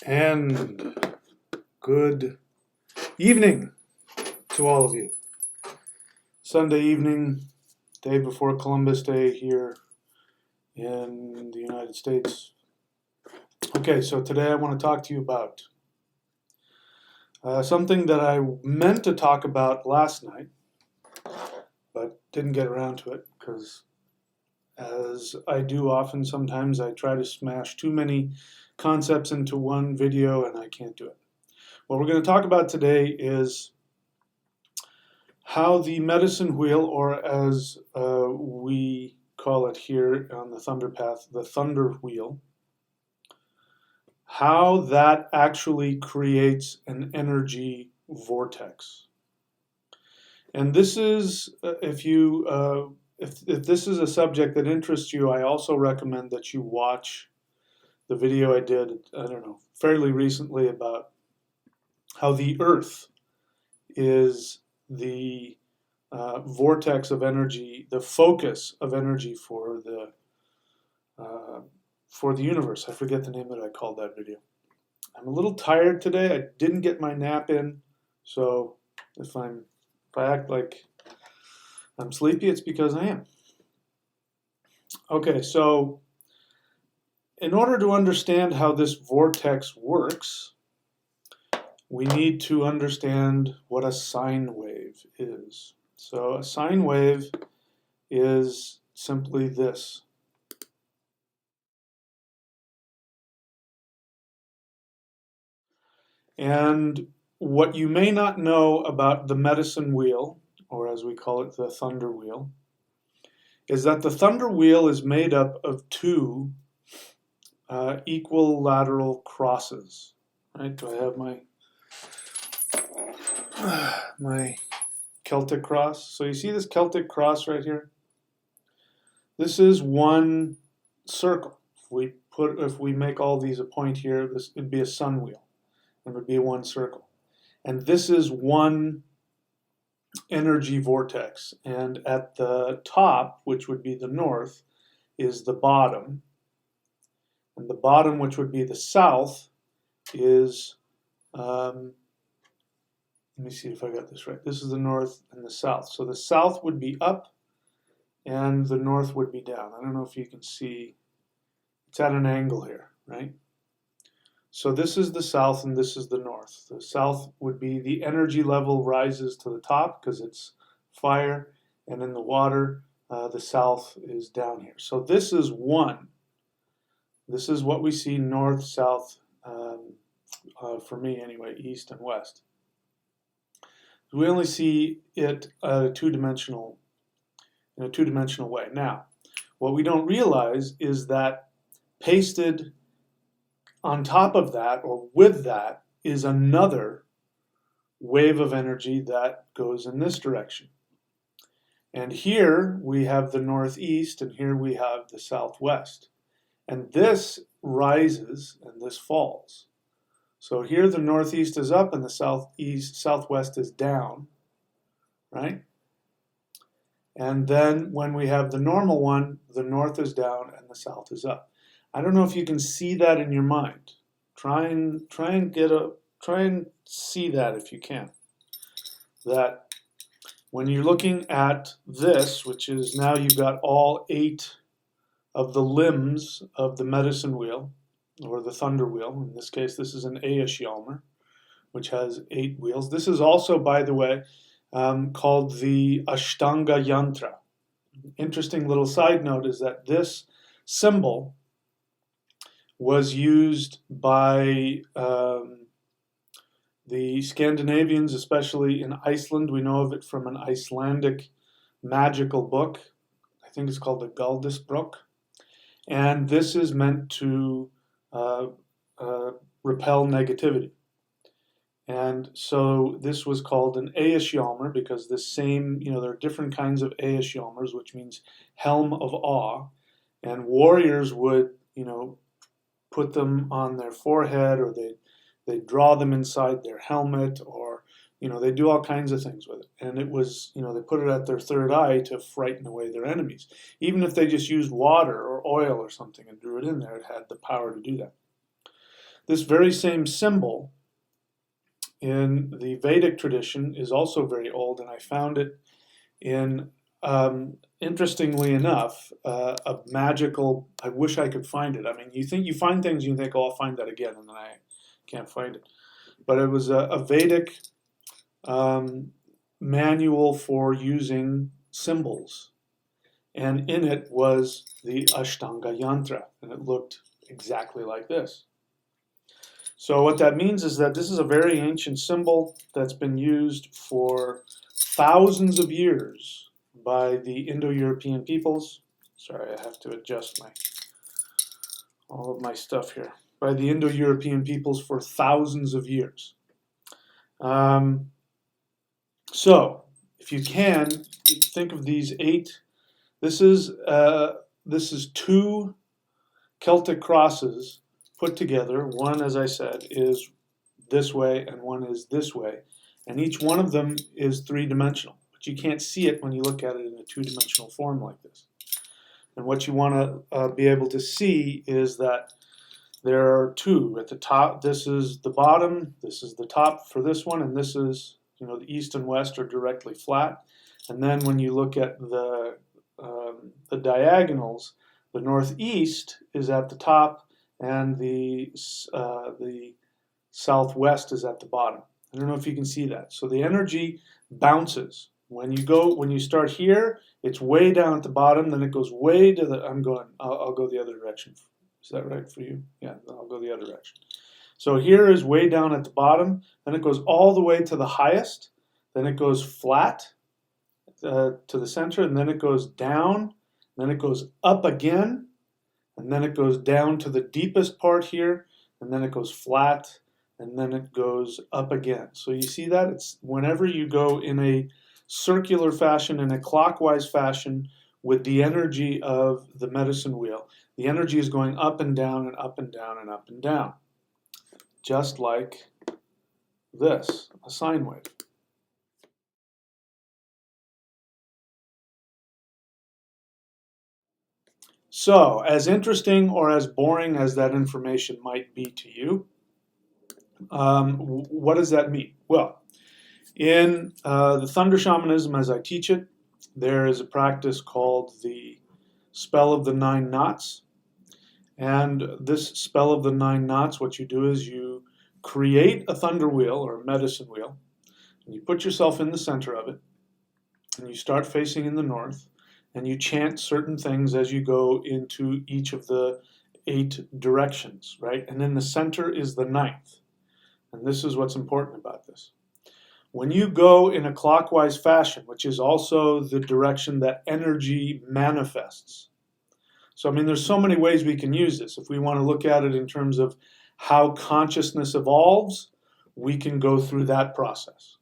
And good evening to all of you. Sunday evening, day before Columbus Day here in the United States. Okay, so today I want to talk to you about something that I meant to talk about last night, but didn't get around to it because, as I do often, sometimes I try to smash too many concepts into one video and I can't do it. What we're going to talk about today is how the medicine wheel, or as we call it here on the Thunder Path, the thunder wheel, how that actually creates an energy vortex. And this is, if this is a subject that interests you, I also recommend that you watch the video I did, I don't know, fairly recently about how the Earth is the vortex of energy, the focus of energy for the universe. I forget the name that I called that video. I'm a little tired today. I didn't get my nap in, so if I act like I'm sleepy, it's because I am. Okay, so in order to understand how this vortex works, we need to understand what a sine wave is. So a sine wave is simply this. And what you may not know about the medicine wheel, or as we call it, the thunder wheel, is that the thunder wheel is made up of two equilateral crosses. Right? Do I have my Celtic cross? So you see this Celtic cross right here? This is one circle. If we make all these a point here, this would be a sun wheel. It would be one circle. And this is one energy vortex. And at the top, which would be the north, is the bottom. And the bottom, which would be the south, is, let me see if I got this right. This is the north and the south. So the south would be up and the north would be down. I don't know if you can see. It's at an angle here, right? So this is the south and this is the north. The south would be the energy level rises to the top because it's fire, and in the water, the south is down here. So this is one. This is what we see north, south, for me anyway, east and west. We only see it in a two-dimensional way. Now, what we don't realize is that pasted on top of that, or with that, is another wave of energy that goes in this direction. And here we have the northeast, and here we have the southwest. And this rises and this falls. So here the northeast is up and the southwest is down, right? And then when we have the normal one, the north is down and the south is up. I don't know if you can see that in your mind. Try and see that if you can. That when you're looking at this, which is now you've got all 8 of the limbs of the medicine wheel, or the thunder wheel. In this case, this is an Ayeshyalmer, which has 8 wheels. This is also, by the way, called the Ashtanga Yantra. Interesting little side note is that this symbol was used by the Scandinavians, especially in Iceland. We know of it from an Icelandic magical book. I think it's called the Galdisbrok. And this is meant to repel negativity. And so this was called an Ayeshyalmer because this same, there are different kinds of Ayeshyalmers, which means helm of awe. And warriors would, put them on their forehead, or they draw them inside their helmet, or they do all kinds of things with it. And it was, they put it at their third eye to frighten away their enemies. Even if they just used water or oil or something and drew it in there, it had the power to do that. This very same symbol in the Vedic tradition is also very old, and I found it in, interestingly enough, a magical, I wish I could find it. I mean, you think you find things, you think, oh, I'll find that again, and then I can't find it. But it was a Vedic manual for using symbols. And in it was the Ashtanga Yantra, and it looked exactly like this. So what that means is that this is a very ancient symbol that's been used for thousands of years by the Indo-European peoples. Sorry, I have to adjust all of my stuff here. By the Indo-European peoples for thousands of years. So, if you can, think of these 8. This is 2 Celtic crosses put together. One, as I said, is this way and one is this way. And each one of them is 3-dimensional. But you can't see it when you look at it in a 2-dimensional form like this. And what you want to be able to see is that there are 2 at the top. This is the bottom, this is the top for this one, and this is, the east and west are directly flat. And then when you look at the diagonals, the northeast is at the top and the southwest is at the bottom. I don't know if you can see that. So the energy bounces. When you start here, it's way down at the bottom, then it goes way to the, I'll go the other direction. Is that right for you? Yeah, I'll go the other direction. So here is way down at the bottom, then it goes all the way to the highest, then it goes flat to the center, and then it goes down, then it goes up again, and then it goes down to the deepest part here, and then it goes flat, and then it goes up again. So you see that? It's whenever you go in a circular fashion, in a clockwise fashion, with the energy of the medicine wheel, the energy is going up and down and up and down and up and down. Just like this, a sine wave. So, as interesting or as boring as that information might be to you, what does that mean? Well, in the Thunder Shamanism, as I teach it, there is a practice called the spell of the 9 knots. And this spell of the 9 knots, what you do is you create a thunder wheel or a medicine wheel, and you put yourself in the center of it, and you start facing in the north, and you chant certain things as you go into each of the 8 directions, right? And in the center is the 9th. And this is what's important about this. When you go in a clockwise fashion, which is also the direction that energy manifests. So, I mean, there's so many ways we can use this. If we want to look at it in terms of how consciousness evolves, we can go through that process.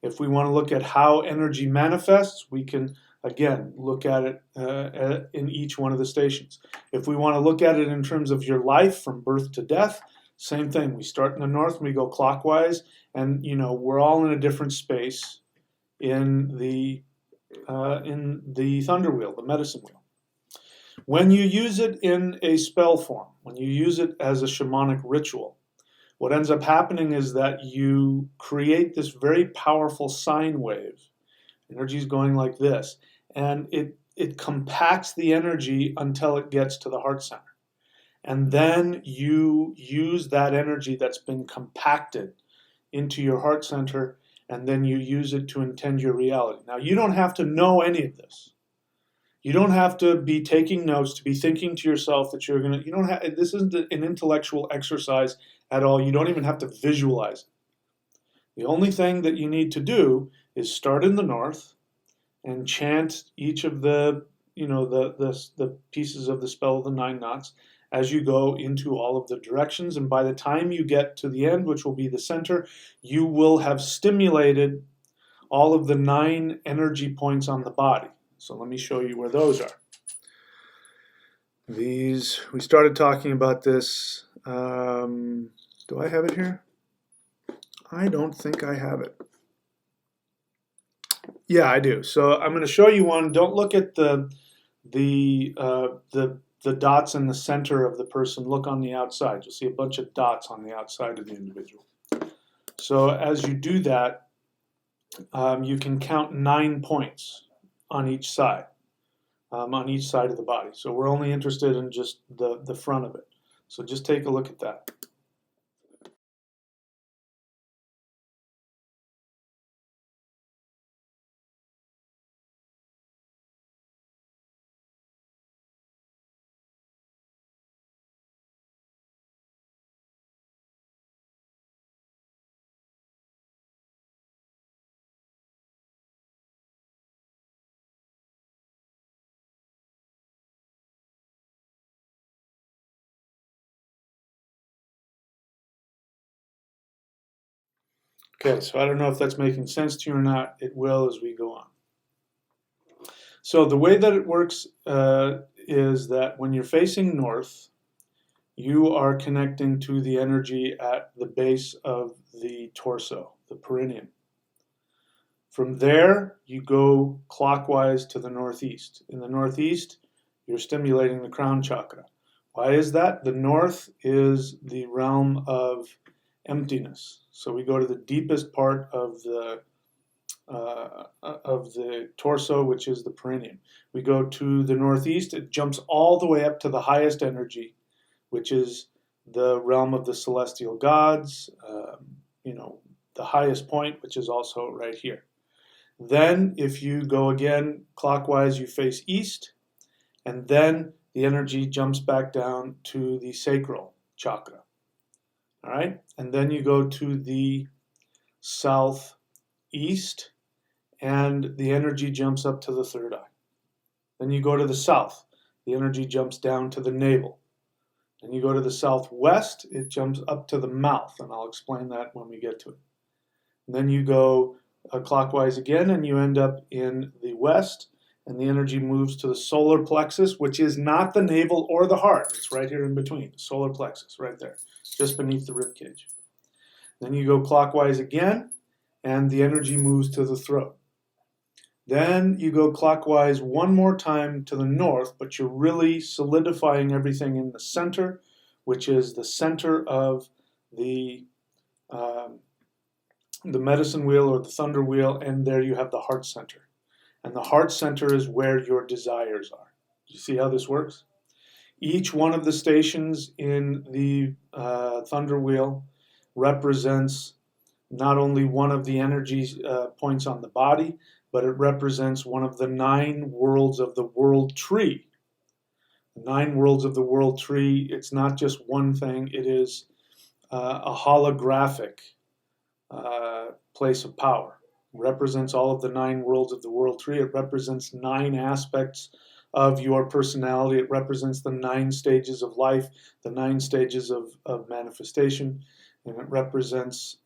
If we want to look at how energy manifests, we can, again, look at it in each one of the stations. If we want to look at it in terms of your life from birth to death, same thing. We start in the north and we go clockwise, and we're all in a different space in the thunder wheel, the medicine wheel. When you use it in a spell form, when you use it as a shamanic ritual, what ends up happening is that you create this very powerful sine wave. Energy is going like this, and it compacts the energy until it gets to the heart center. And then you use that energy that's been compacted into your heart center, and then you use it to intend your reality. Now, you don't have to know any of this. You don't have to be taking notes, to be thinking to yourself that you're going to, this isn't an intellectual exercise at all. You don't even have to visualize it. The only thing that you need to do is start in the north and chant each of the pieces of the spell of the 9 knots as you go into all of the directions. And by the time you get to the end, which will be the center, you will have stimulated all of the 9 energy points on the body. So let me show you where those are. We started talking about this. Do I have it here? I don't think I have it. Yeah, I do. So I'm going to show you one. Don't look at the the dots in the center of the person, look on the outside. You'll see a bunch of dots on the outside of the individual. So as you do that, you can count 9 points on each side of the body. So we're only interested in just the front of it. So just take a look at that. Okay, so I don't know if that's making sense to you or not. It will as we go on. So the way that it works is that when you're facing north, you are connecting to the energy at the base of the torso, the perineum. From there, you go clockwise to the northeast. In the northeast, you're stimulating the crown chakra. Why is that? The north is the realm of emptiness. So we go to the deepest part of the torso, which is the perineum. We go to the northeast, it jumps all the way up to the highest energy, which is the realm of the celestial gods, the highest point, which is also right here. Then if you go again clockwise, you face east, and then the energy jumps back down to the sacral chakra. All right, and then you go to the southeast, and the energy jumps up to the third eye. Then you go to the south, the energy jumps down to the navel. Then you go to the southwest, it jumps up to the mouth, and I'll explain that when we get to it. And then you go clockwise again, and you end up in the west, and the energy moves to the solar plexus, which is not the navel or the heart. It's right here in between, the solar plexus, right there, just beneath the rib cage. Then you go clockwise again, and the energy moves to the throat. Then you go clockwise one more time to the north, but you're really solidifying everything in the center, which is the center of the medicine wheel or the thunder wheel, and there you have the heart center. And the heart center is where your desires are. You see how this works? Each one of the stations in the thunder wheel represents not only one of the energy points on the body, but it represents one of the 9 worlds of the world tree. The 9 worlds of the world tree, it's not just one thing, it is a holographic place of power. It represents all of the 9 worlds of the world tree. It represents 9 aspects of your personality. It represents the 9 stages of life, the 9 stages of manifestation, and it represents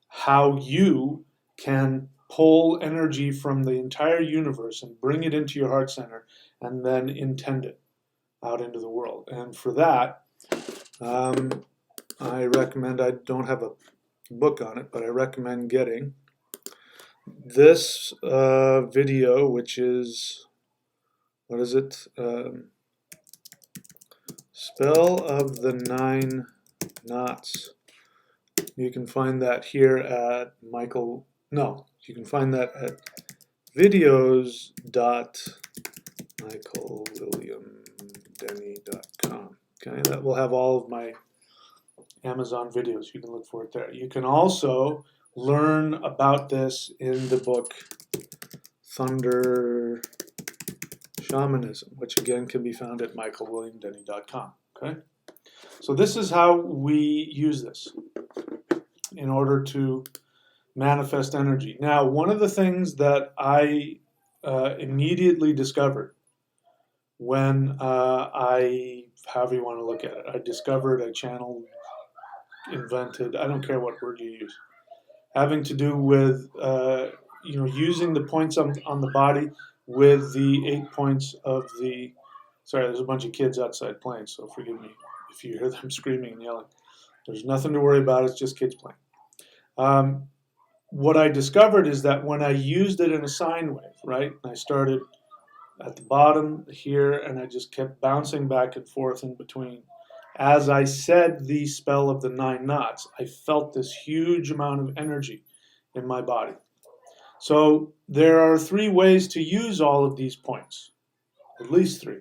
how you can pull energy from the entire universe and bring it into your heart center and then intend it out into the world. And for that, I recommend, I don't have a book on it, but I recommend getting this video, which is, what is it? Spell of the 9 Knots. You can find that here at you can find that at videos.michaelwilliamdenny.com. Okay, that will have all of my Amazon videos. You can look for it there. You can also learn about this in the book Thunder Shamanism, which again can be found at michaelwilliamdenny.com. Okay, so this is how we use this in order to manifest energy. Now, one of the things that I immediately discovered when however you want to look at it, I discovered, I channeled, invented, I don't care what word you use, having to do with using the points on the body with the 8 points of the, sorry, there's a bunch of kids outside playing, so forgive me if you hear them screaming and yelling. There's nothing to worry about, it's just kids playing. What I discovered is that when I used it in a sine wave, right, and I started at the bottom here, and I just kept bouncing back and forth in between. As I said the spell of the 9 knots, I felt this huge amount of energy in my body. So there are 3 ways to use all of these points, at least 3.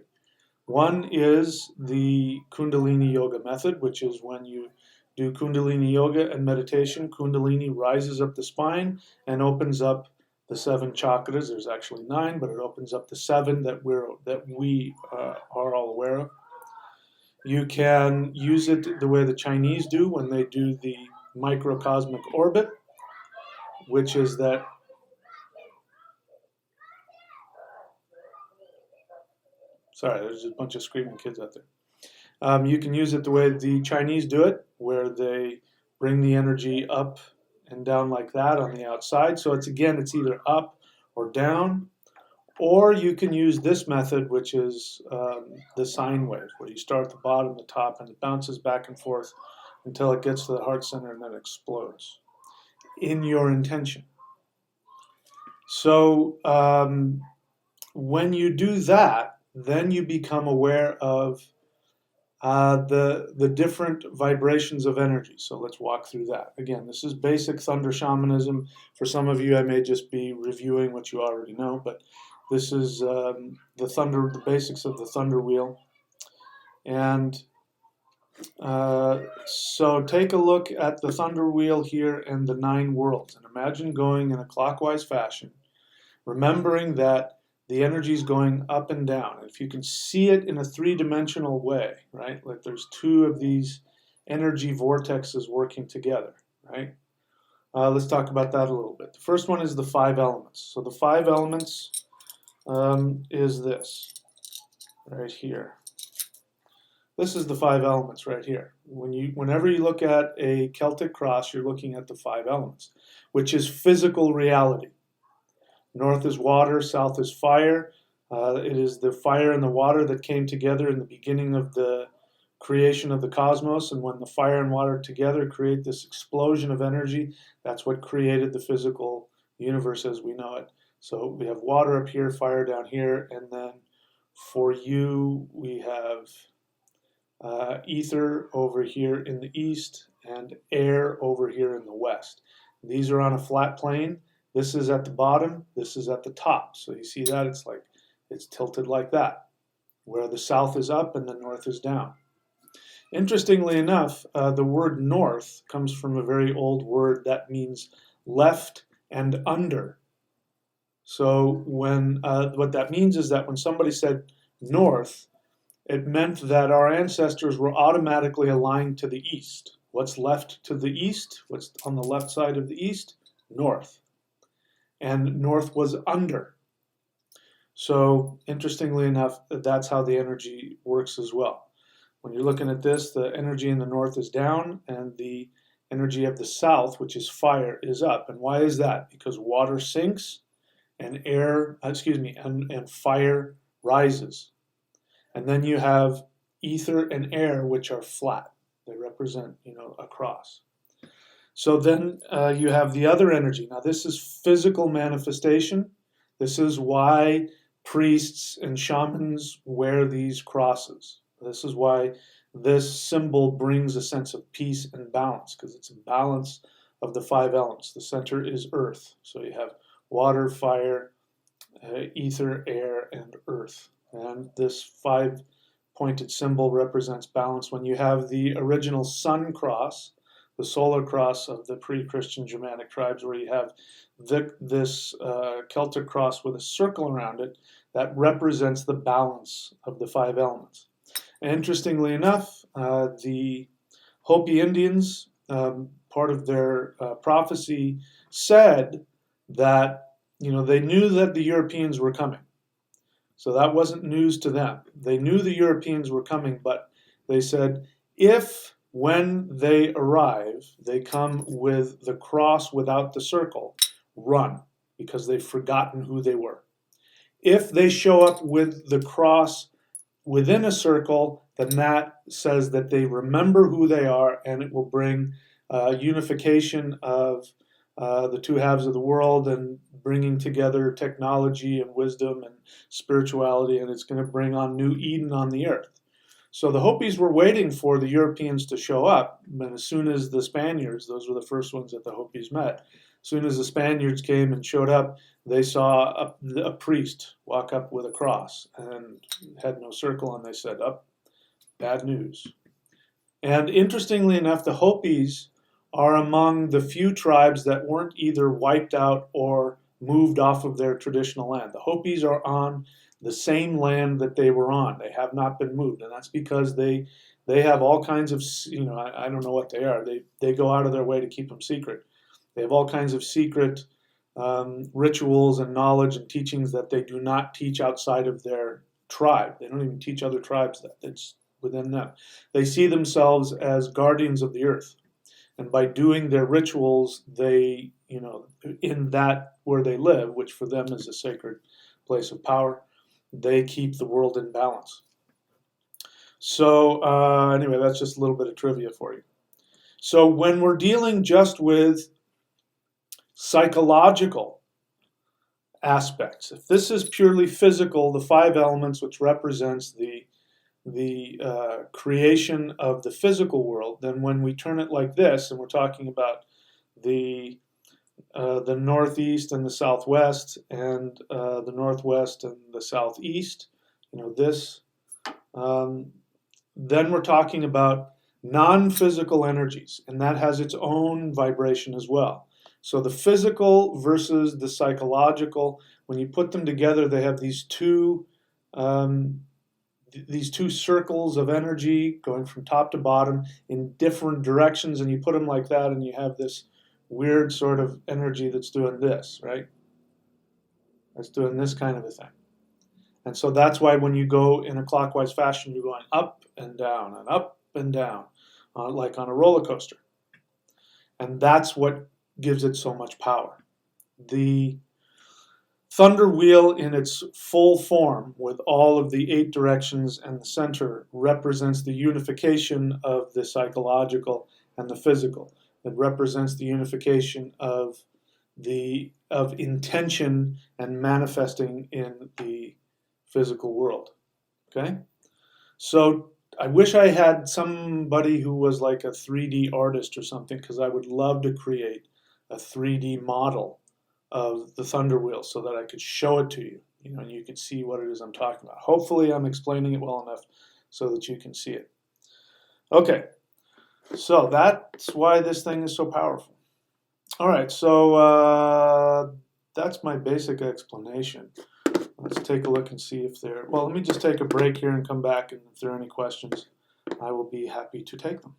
One is the Kundalini Yoga method, which is when you do Kundalini Yoga and meditation, Kundalini rises up the spine and opens up the 7 chakras. There's actually 9, but it opens up the 7 that we are all aware of. You can use it the way the Chinese do when they do the microcosmic orbit, which is that sorry, there's a bunch of screaming kids out there. You can use it the way the Chinese do it, where they bring the energy up and down like that on the outside. So it's either up or down. Or you can use this method, which is the sine wave, where you start at the bottom, the top, and it bounces back and forth until it gets to the heart center and then explodes in your intention. So when you do that, then you become aware of the different vibrations of energy. So let's walk through that. Again, this is basic thunder shamanism. For some of you, I may just be reviewing what you already know, but this is the basics of the thunder wheel. And so take a look at the thunder wheel here and the 9 worlds, and imagine going in a clockwise fashion, remembering that the energy is going up and down. If you can see it in a 3-dimensional way, right? Like there's 2 of these energy vortexes working together, right? Let's talk about that a little bit. The first one is the 5 elements. So the 5 elements is this right here. This is the 5 elements right here. Whenever you look at a Celtic cross, you're looking at the 5 elements, which is physical reality. North is water, south is fire. It is the fire and the water that came together in the beginning of the creation of the cosmos, and when the fire and water together create this explosion of energy, that's what created the physical universe as we know it. So we have water up here, fire down here, and then for you we have ether over here in the east and air over here in the west. These are on a flat plane. This is at the bottom, this is at the top. So you see that it's tilted like that, where the south is up and the north is down. Interestingly enough, the word north comes from a very old word that means left and under. So what that means is that when somebody said north, it meant that our ancestors were automatically aligned to the east. What's left to the east? What's on the left side of the east? North. And north was under. So interestingly enough, that's how the energy works as well. When you're looking at this, the energy in the north is down and the energy of the south, which is fire, is up. And why is that? Because water sinks and and fire rises. And then you have ether and air, which are flat. They represent, a cross. So then you have the other energy. Now this is physical manifestation. This is why priests and shamans wear these crosses. This is why this symbol brings a sense of peace and balance, because it's a balance of the 5 elements. The center is earth. So you have water, fire, ether, air, and earth. And this 5-pointed symbol represents balance. When you have the original sun cross, the solar cross of the pre-Christian Germanic tribes, where you have this Celtic cross with a circle around it, that represents the balance of the 5 elements. And interestingly enough, the Hopi Indians, part of their prophecy said that, they knew that the Europeans were coming. So that wasn't news to them. They knew the Europeans were coming, but they said, if when they arrive, they come with the cross without the circle, run, because they've forgotten who they were. If they show up with the cross within a circle, then that says that they remember who they are, and it will bring unification of the two halves of the world and bringing together technology and wisdom and spirituality, and it's going to bring on new Eden on the earth. So the Hopis were waiting for the Europeans to show up, and as soon as the Spaniards, those were the first ones that the Hopis met, as soon as the Spaniards came and showed up, they saw a priest walk up with a cross and had no circle, and they said, "Up, bad news." And interestingly enough, the Hopis are among the few tribes that weren't either wiped out or moved off of their traditional land. The Hopis are on the same land that they were on. They have not been moved, and that's because they have all kinds of, I don't know what they are. They go out of their way to keep them secret. They have all kinds of secret rituals and knowledge and teachings that they do not teach outside of their tribe. They don't even teach other tribes that. It's within them. They see themselves as guardians of the earth. And by doing their rituals, they, in that where they live, which for them is a sacred place of power, they keep the world in balance. So anyway, that's just a little bit of trivia for you. So when we're dealing just with psychological aspects, if this is purely physical, the 5 elements, which represents the creation of the physical world, then when we turn it like this, and we're talking about the northeast and the southwest, and the northwest and the southeast, this, then we're talking about non-physical energies, and that has its own vibration as well. So the physical versus the psychological, when you put them together, they have these two circles of energy going from top to bottom in different directions, and you put them like that, and you have this weird sort of energy that's doing this, right? That's doing this kind of a thing. And so that's why when you go in a clockwise fashion, you're going up and down and up and down, like on a roller coaster. And that's what gives it so much power. The thunder wheel in its full form, with all of the 8 directions and the center, represents the unification of the psychological and the physical. It represents the unification of intention and manifesting in the physical world. Okay? So I wish I had somebody who was like a 3D artist or something, because I would love to create a 3D model of the thunder wheel so that I could show it to you, and you could see what it is I'm talking about. Hopefully I'm explaining it well enough so that you can see it. Okay, so that's why this thing is so powerful. All right, so that's my basic explanation. Let's take a look and see if well, let me just take a break here and come back, and if there are any questions, I will be happy to take them.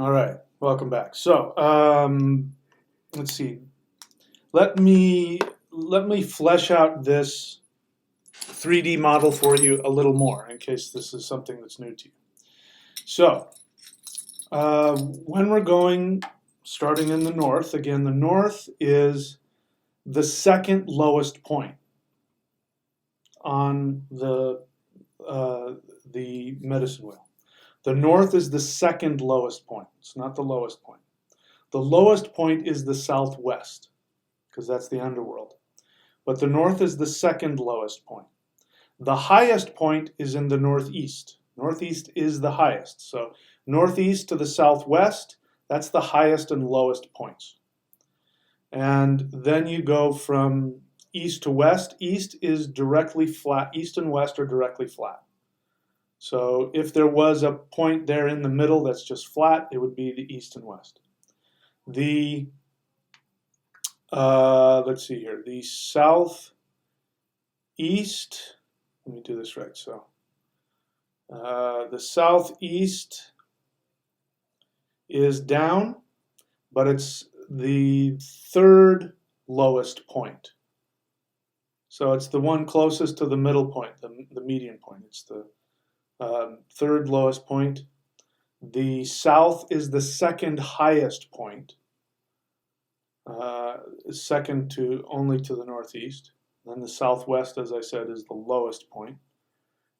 All right, welcome back. So let's see. Let me flesh out this 3D model for you a little more in case this is something that's new to you. So when we're starting in the north, again, the north is the second lowest point on the medicine wheel. The north is the second lowest point. It's not the lowest point. The lowest point is the southwest, because that's the underworld. But the north is the second lowest point. The highest point is in the northeast. Northeast is the highest. So northeast to the southwest, that's the highest and lowest points. And then you go from east to west. East is directly flat. East and west are directly flat. So if there was a point there in the middle that's just flat, it would be the east and west. The let's see here, the southeast, let me do this right. So the southeast is down, but it's the third lowest point. So it's the one closest to the middle point, the median point. It's the third lowest point. The south is the second highest point, second only to the northeast. Then the southwest, as I said, is the lowest point.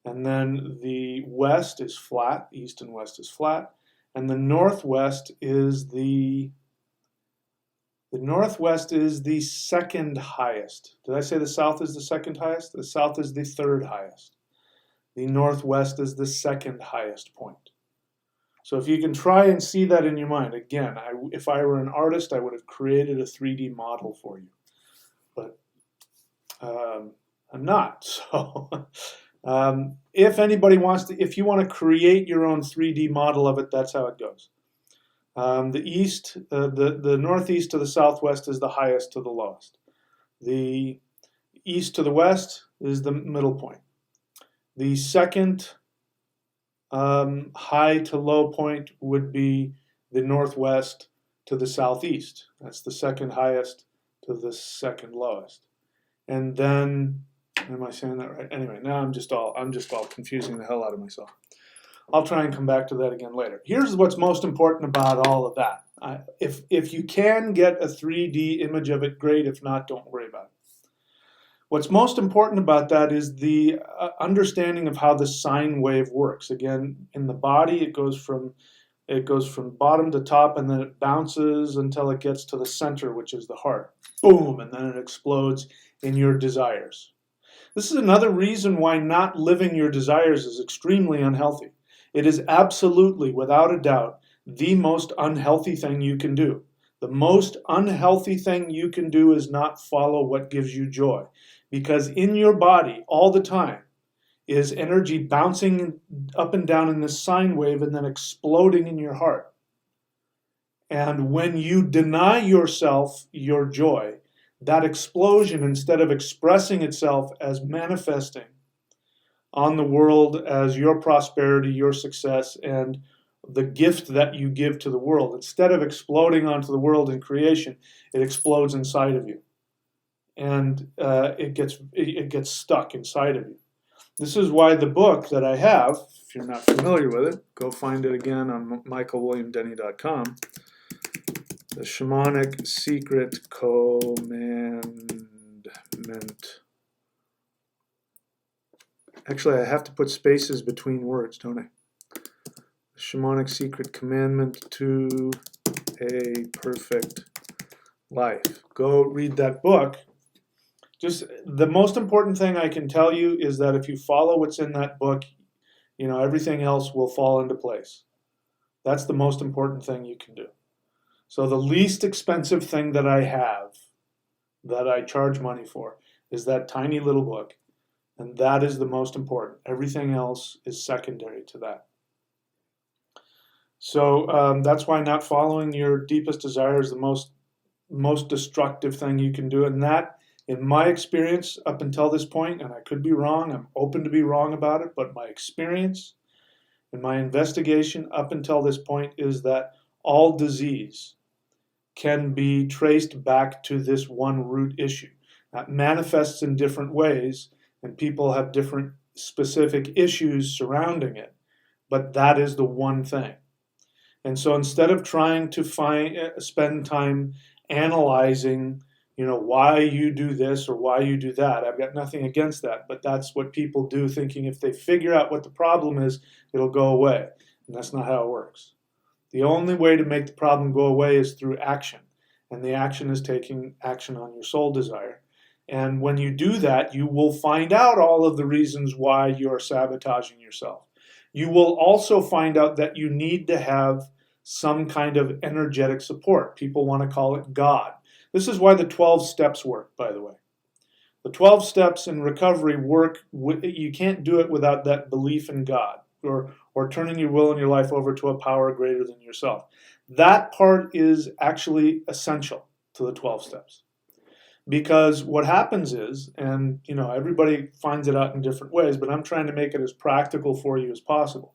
And then the west is flat, east and west is flat. And the northwest is the second highest. Did I say the south is the second highest? The south is the third highest. The northwest is the second highest point. So if you can try and see that in your mind, again, if I were an artist, I would have created a 3D model for you. But I'm not. So if anybody wants to, if you want to create your own 3D model of it, that's how it goes. The northeast to the southwest is the highest to the lowest. The east to the west is the middle point. The second high to low point would be the northwest to the southeast. That's the second highest to the second lowest. And then, am I saying that right? Anyway, now I'm just all confusing the hell out of myself. I'll try and come back to that again later. Here's what's most important about all of that. If you can get a 3D image of it, great. If not, don't worry about it. What's most important about that is the understanding of how the sine wave works. Again, in the body, it goes from bottom to top, and then it bounces until it gets to the center, which is the heart. Boom, and then it explodes in your desires. This is another reason why not living your desires is extremely unhealthy. It is absolutely, without a doubt, the most unhealthy thing you can do. The most unhealthy thing you can do is not follow what gives you joy. Because in your body, all the time, is energy bouncing up and down in this sine wave and then exploding in your heart. And when you deny yourself your joy, that explosion, instead of expressing itself as manifesting on the world as your prosperity, your success, and the gift that you give to the world, instead of exploding onto the world in creation, it explodes inside of you. And it gets stuck inside of you. This is why the book that I have, if you're not familiar with it, go find it again on michaelwilliamdenny.com. The Shamanic Secret Commandment. Actually, I have to put spaces between words, don't I? The Shamanic Secret Commandment to a Perfect Life. Go read that book. Just the most important thing I can tell you is that if you follow what's in that book, everything else will fall into place. That's the most important thing you can do. So the least expensive thing that I have, that I charge money for, is that tiny little book. And that is the most important. Everything else is secondary to that. So that's why not following your deepest desire is the most destructive thing you can do. And that, in my experience up until this point, and I could be wrong, I'm open to be wrong about it, but my experience and my investigation up until this point is that all disease can be traced back to this one root issue. That manifests in different ways, and people have different specific issues surrounding it, but that is the one thing. And so instead of trying to spend time analyzing, why you do this or why you do that, I've got nothing against that, but that's what people do, thinking if they figure out what the problem is, it'll go away. And that's not how it works. The only way to make the problem go away is through action. And the action is taking action on your soul desire. And when you do that, you will find out all of the reasons why you're sabotaging yourself. You will also find out that you need to have some kind of energetic support. People want to call it God. This is why the 12 steps work, by the way. The 12 steps in recovery work. You can't do it without that belief in God, or turning your will and your life over to a power greater than yourself. That part is actually essential to the 12 steps. Because what happens is, and everybody finds it out in different ways, but I'm trying to make it as practical for you as possible.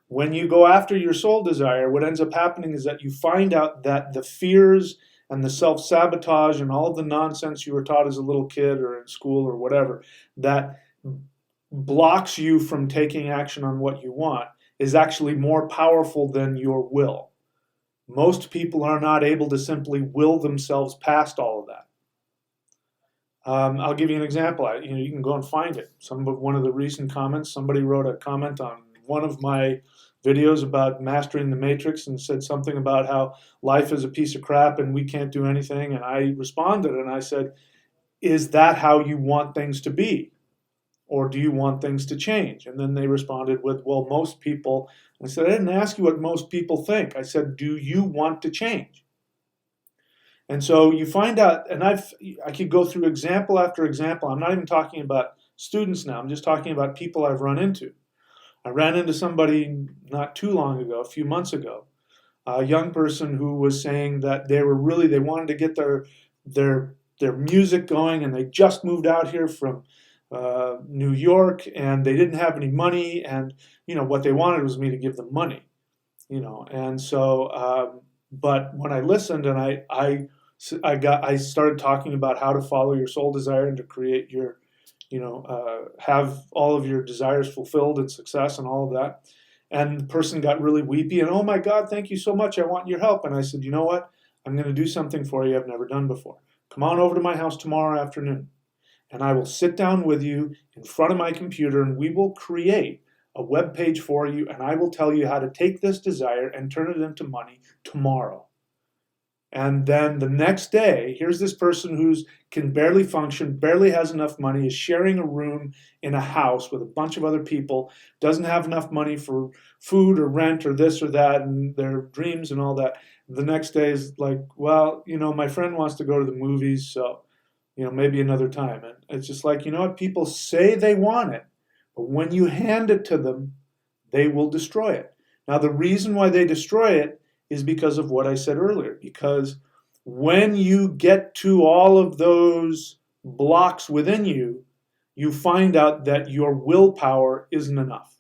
When you go after your soul desire, what ends up happening is that you find out that the fears and the self-sabotage and all of the nonsense you were taught as a little kid or in school or whatever that blocks you from taking action on what you want is actually more powerful than your will. Most people are not able to simply will themselves past all of that. I'll give you an example. You can go and find it. One of the recent comments, somebody wrote a comment on one of my videos about mastering the matrix and said something about how life is a piece of crap and we can't do anything. And I responded and I said, is that how you want things to be? Or do you want things to change? And then they responded with, well, most people. I said, I didn't ask you what most people think. I said, do you want to change? And so you find out, and I could go through example after example. I'm not even talking about students now. I'm just talking about people I've run into. I ran into somebody not too long ago, a few months ago, a young person who was saying that they wanted to get their music going, and they just moved out here from New York, and they didn't have any money, and what they wanted was me to give them money, and so but when I listened and I started talking about how to follow your soul desire and to create your have all of your desires fulfilled and success and all of that. And the person got really weepy and, oh my God, thank you so much. I want your help. And I said, you know what? I'm going to do something for you I've never done before. Come on over to my house tomorrow afternoon, and I will sit down with you in front of my computer, and we will create a web page for you, and I will tell you how to take this desire and turn it into money tomorrow. And then the next day, here's this person who can barely function, barely has enough money, is sharing a room in a house with a bunch of other people, doesn't have enough money for food or rent or this or that, and their dreams and all that. The next day is like, well, my friend wants to go to the movies, so, maybe another time. And it's just like, what? People say they want it, but when you hand it to them, they will destroy it. Now, the reason why they destroy it is because of what I said earlier. Because when you get to all of those blocks within you, you find out that your willpower isn't enough.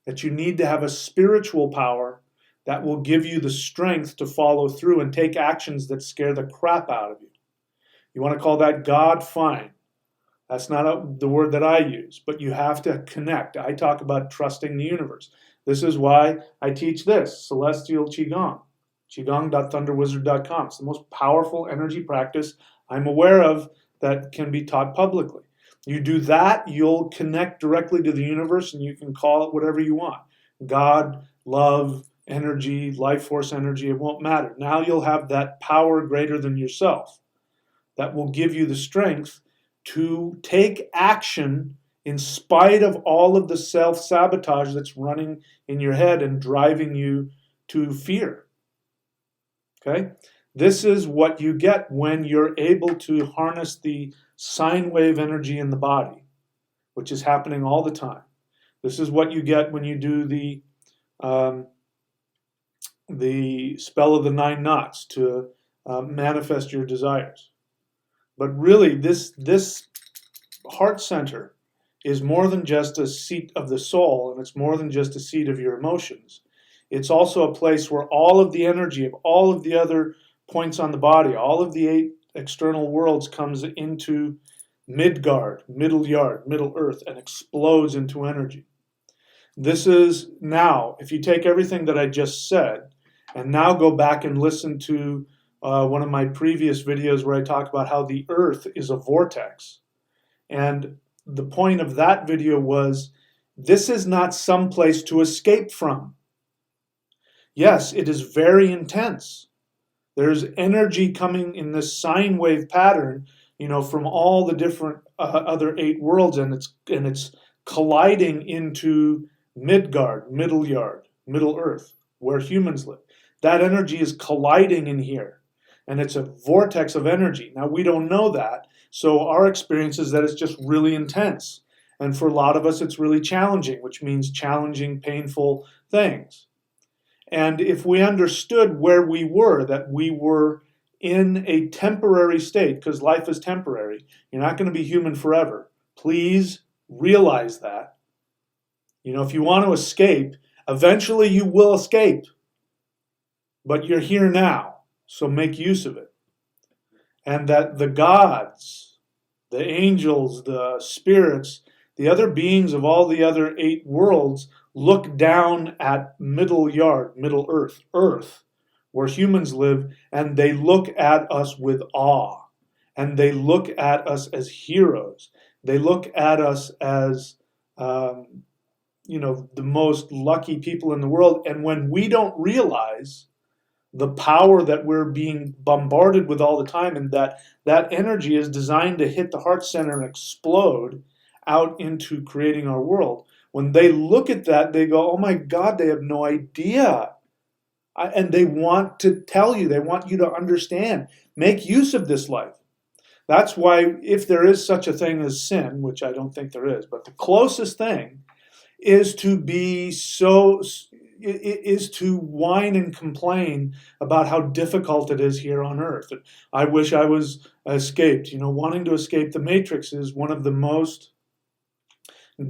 That you need to have a spiritual power that will give you the strength to follow through and take actions that scare the crap out of you. You want to call that God? Fine. That's not the word that I use, but you have to connect. I talk about trusting the universe. This is why I teach this, Celestial Qigong, qigong.thunderwizard.com. It's the most powerful energy practice I'm aware of that can be taught publicly. You do that, you'll connect directly to the universe, and you can call it whatever you want. God, love, energy, life force energy, it won't matter. Now you'll have that power greater than yourself that will give you the strength to take action in spite of all of the self-sabotage that's running in your head and driving you to fear. Okay? This is what you get when you're able to harness the sine wave energy in the body, which is happening all the time. This is what you get when you do the spell of the 9 knots to manifest your desires. But really, this heart center is more than just a seat of the soul, and it's more than just a seat of your emotions. it's also a place where all of the energy of all of the other points on the body, all of the 8 external worlds comes into Midgard, middle yard, middle earth, and explodes into energy. This is now, if you take everything that I just said, and now go back and listen to one of my previous videos where I talk about how the earth is a vortex. And the point of that video was, this is not some place to escape from. Yes, it is very intense. There's energy coming in this sine wave pattern, from all the different other 8 worlds, and it's colliding into Midgard, middle yard, middle earth, where humans live. That energy is colliding in here, and it's a vortex of energy. Now, we don't know that, so our experience is that it's just really intense. And for a lot of us, it's really challenging, which means challenging, painful things. And if we understood where we were, that we were in a temporary state, because life is temporary, you're not going to be human forever. Please realize that. If you want to escape, eventually you will escape. But you're here now, so make use of it. And that the gods, the angels, the spirits, the other beings of all the other 8 worlds look down at middle yard, middle earth, where humans live, and they look at us with awe. And they look at us as heroes. They look at us as, the most lucky people in the world. And when we don't realize the power that we're being bombarded with all the time, and that energy is designed to hit the heart center and explode out into creating our world. When they look at that, they go, oh my God, they have no idea. And they want to tell you, they want you to understand. Make use of this life. That's why, if there is such a thing as sin, which I don't think there is, but the closest thing is to whine and complain about how difficult it is here on earth. I wish I was escaped. Wanting to escape the matrix is one of the most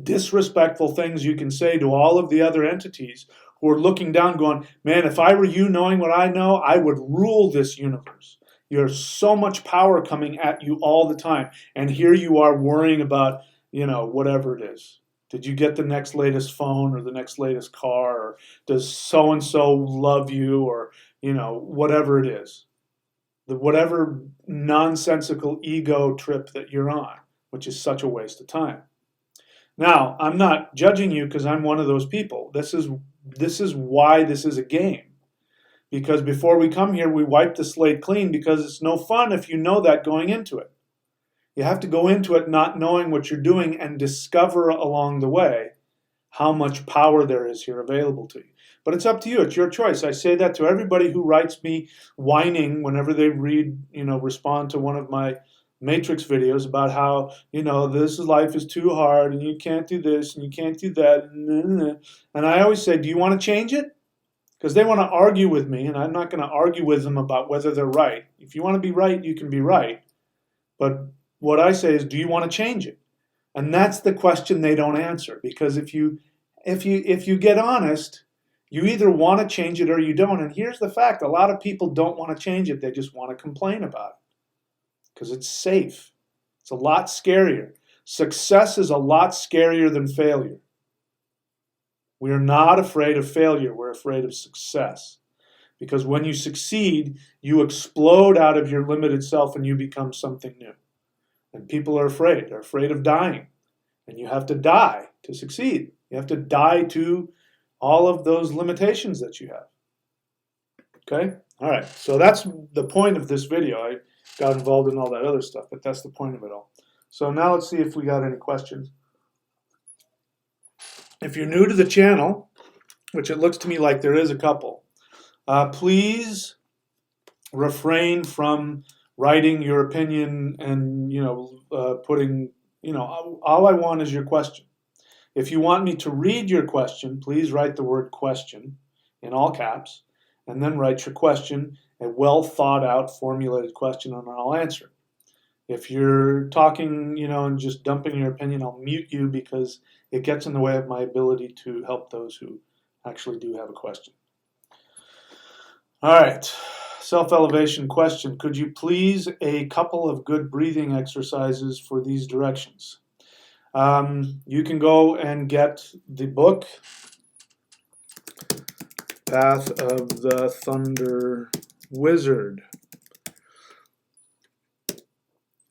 disrespectful things you can say to all of the other entities who are looking down going, man, if I were you knowing what I know, I would rule this universe. There's so much power coming at you all the time. And here you are worrying about, whatever it is. Did you get the next latest phone or the next latest car? Or does so-and-so love you? Or, whatever it is. Whatever nonsensical ego trip that you're on, which is such a waste of time. Now, I'm not judging you because I'm one of those people. This is why this is a game. Because before we come here, we wipe the slate clean, because it's no fun if you know that going into it. You have to go into it not knowing what you're doing and discover along the way how much power there is here available to you. But it's up to you. It's your choice. I say that to everybody who writes me whining whenever they respond to one of my Matrix videos about how, this life is too hard and you can't do this and you can't do that. And I always say, do you want to change it? Because they want to argue with me, and I'm not going to argue with them about whether they're right. If you want to be right, you can be right. But what I say is, do you want to change it? And that's the question they don't answer. Because if you get honest, you either want to change it or you don't. And here's the fact: a lot of people don't want to change it; they just want to complain about it because it's safe. It's a lot scarier. Success is a lot scarier than failure. We are not afraid of failure. We're afraid of success. Because when you succeed, you explode out of your limited self and you become something new. And people are afraid. They're afraid of dying. And you have to die to succeed. You have to die to all of those limitations that you have. Okay? All right. So that's the point of this video. I got involved in all that other stuff, but that's the point of it all. So now let's see if we got any questions. If you're new to the channel, which it looks to me like there is a couple, please refrain from writing your opinion and, putting, all I want is your question. If you want me to read your question, please write the word question in all caps, and then write your question, a well thought out, formulated question, and I'll answer it. If you're talking, and just dumping your opinion, I'll mute you because it gets in the way of my ability to help those who actually do have a question. All right, self-elevation question. Could you please a couple of good breathing exercises for these directions? You can go and get the book, Path of the Thunder Wizard.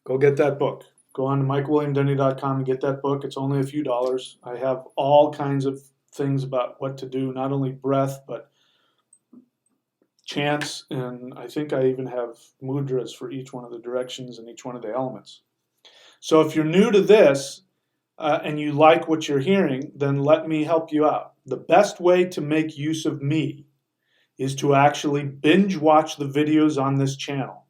Go get that book. Go on to MikeWilliamDundy.com and get that book. It's only a few dollars. I have all kinds of things about what to do, not only breath, but chants, and I think I even have mudras for each one of the directions and each one of the elements. So if you're new to this and you like what you're hearing, then let me help you out. The best way to make use of me is to actually binge watch the videos on this channel.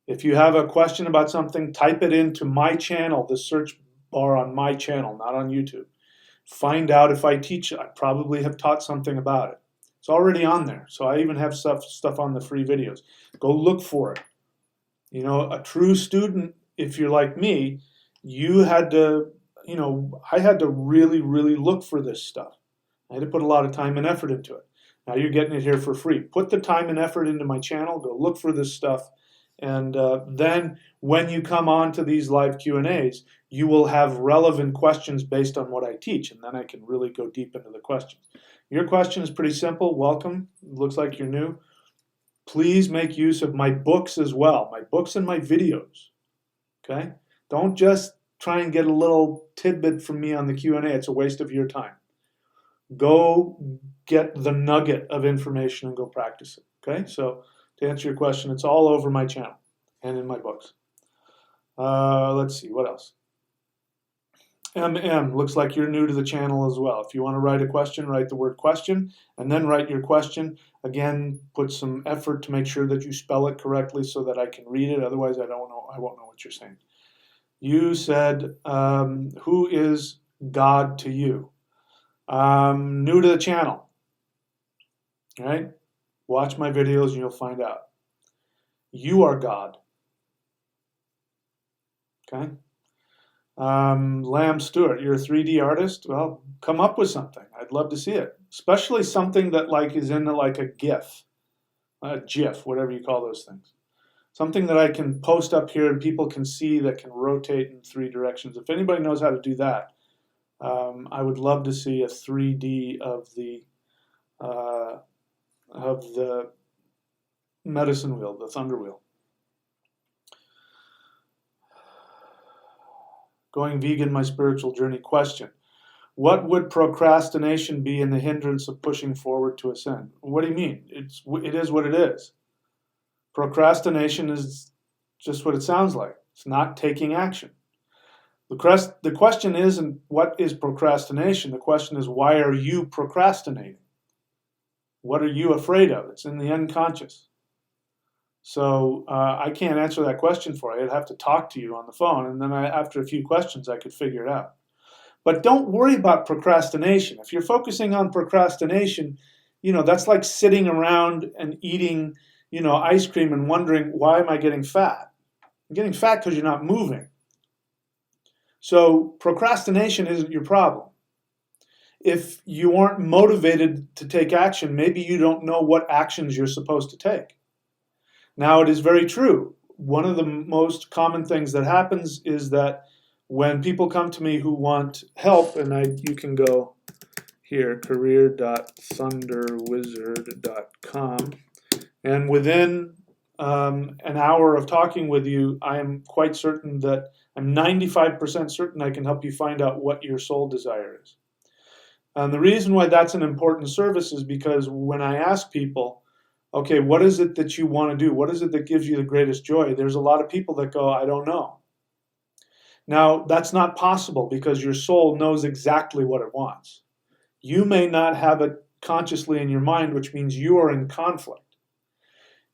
If you have a question about something, type it into my channel, the search bar on my channel, not on YouTube. Find out if I teach it. I probably have taught something about it. It's already on there. So I even have stuff on the free videos. Go look for it. You know, a true student, if you're like me, you had to, I had to really, really look for this stuff. I had to put a lot of time and effort into it. Now you're getting it here for free. Put the time and effort into my channel. Go look for this stuff. And then when you come on to these live Q&As, you will have relevant questions based on what I teach, and then I can really go deep into the questions. Your question is pretty simple. Welcome. It looks like you're new. Please make use of my books as well, my books and my videos. Okay? Don't just try and get a little tidbit from me on the Q&A. It's a waste of your time. Go get the nugget of information and go practice it. Okay? So to answer your question, it's all over my channel and in my books. Let's see, what else? MM, looks like you're new to the channel as well. If you want to write a question, write the word question, and then write your question. Again, put some effort to make sure that you spell it correctly so that I can read it. Otherwise, I won't know what you're saying. You said, who is God to you? New to the channel. All right? Watch my videos and you'll find out. You are God. Okay? Lamb Stewart, you're a 3D artist? Well, come up with something. I'd love to see it. Especially something that is in like a GIF, whatever you call those things. Something that I can post up here and people can see that can rotate in 3 directions. If anybody knows how to do that, I would love to see a 3D of the medicine wheel, the thunder wheel. Going vegan, my spiritual journey question. What would procrastination be in the hindrance of pushing forward to ascend? What do you mean? It is what it is. Procrastination is just what it sounds like. It's not taking action. The question isn't what is procrastination. The question is, why are you procrastinating? What are you afraid of? It's in the unconscious. So I can't answer that question for you. I'd have to talk to you on the phone, and then after a few questions, I could figure it out. But don't worry about procrastination. If you're focusing on procrastination, that's like sitting around and eating, ice cream and wondering, why am I getting fat? I'm getting fat because you're not moving. So procrastination isn't your problem. If you aren't motivated to take action, maybe you don't know what actions you're supposed to take. Now, it is very true. One of the most common things that happens is that when people come to me who want help, and you can go here, career.thunderwizard.com, and within an hour of talking with you, I am quite certain that I'm 95% certain I can help you find out what your soul desire is. And the reason why that's an important service is because when I ask people, okay, what is it that you want to do? What is it that gives you the greatest joy? There's a lot of people that go, I don't know. Now, that's not possible because your soul knows exactly what it wants. You may not have it consciously in your mind, which means you are in conflict.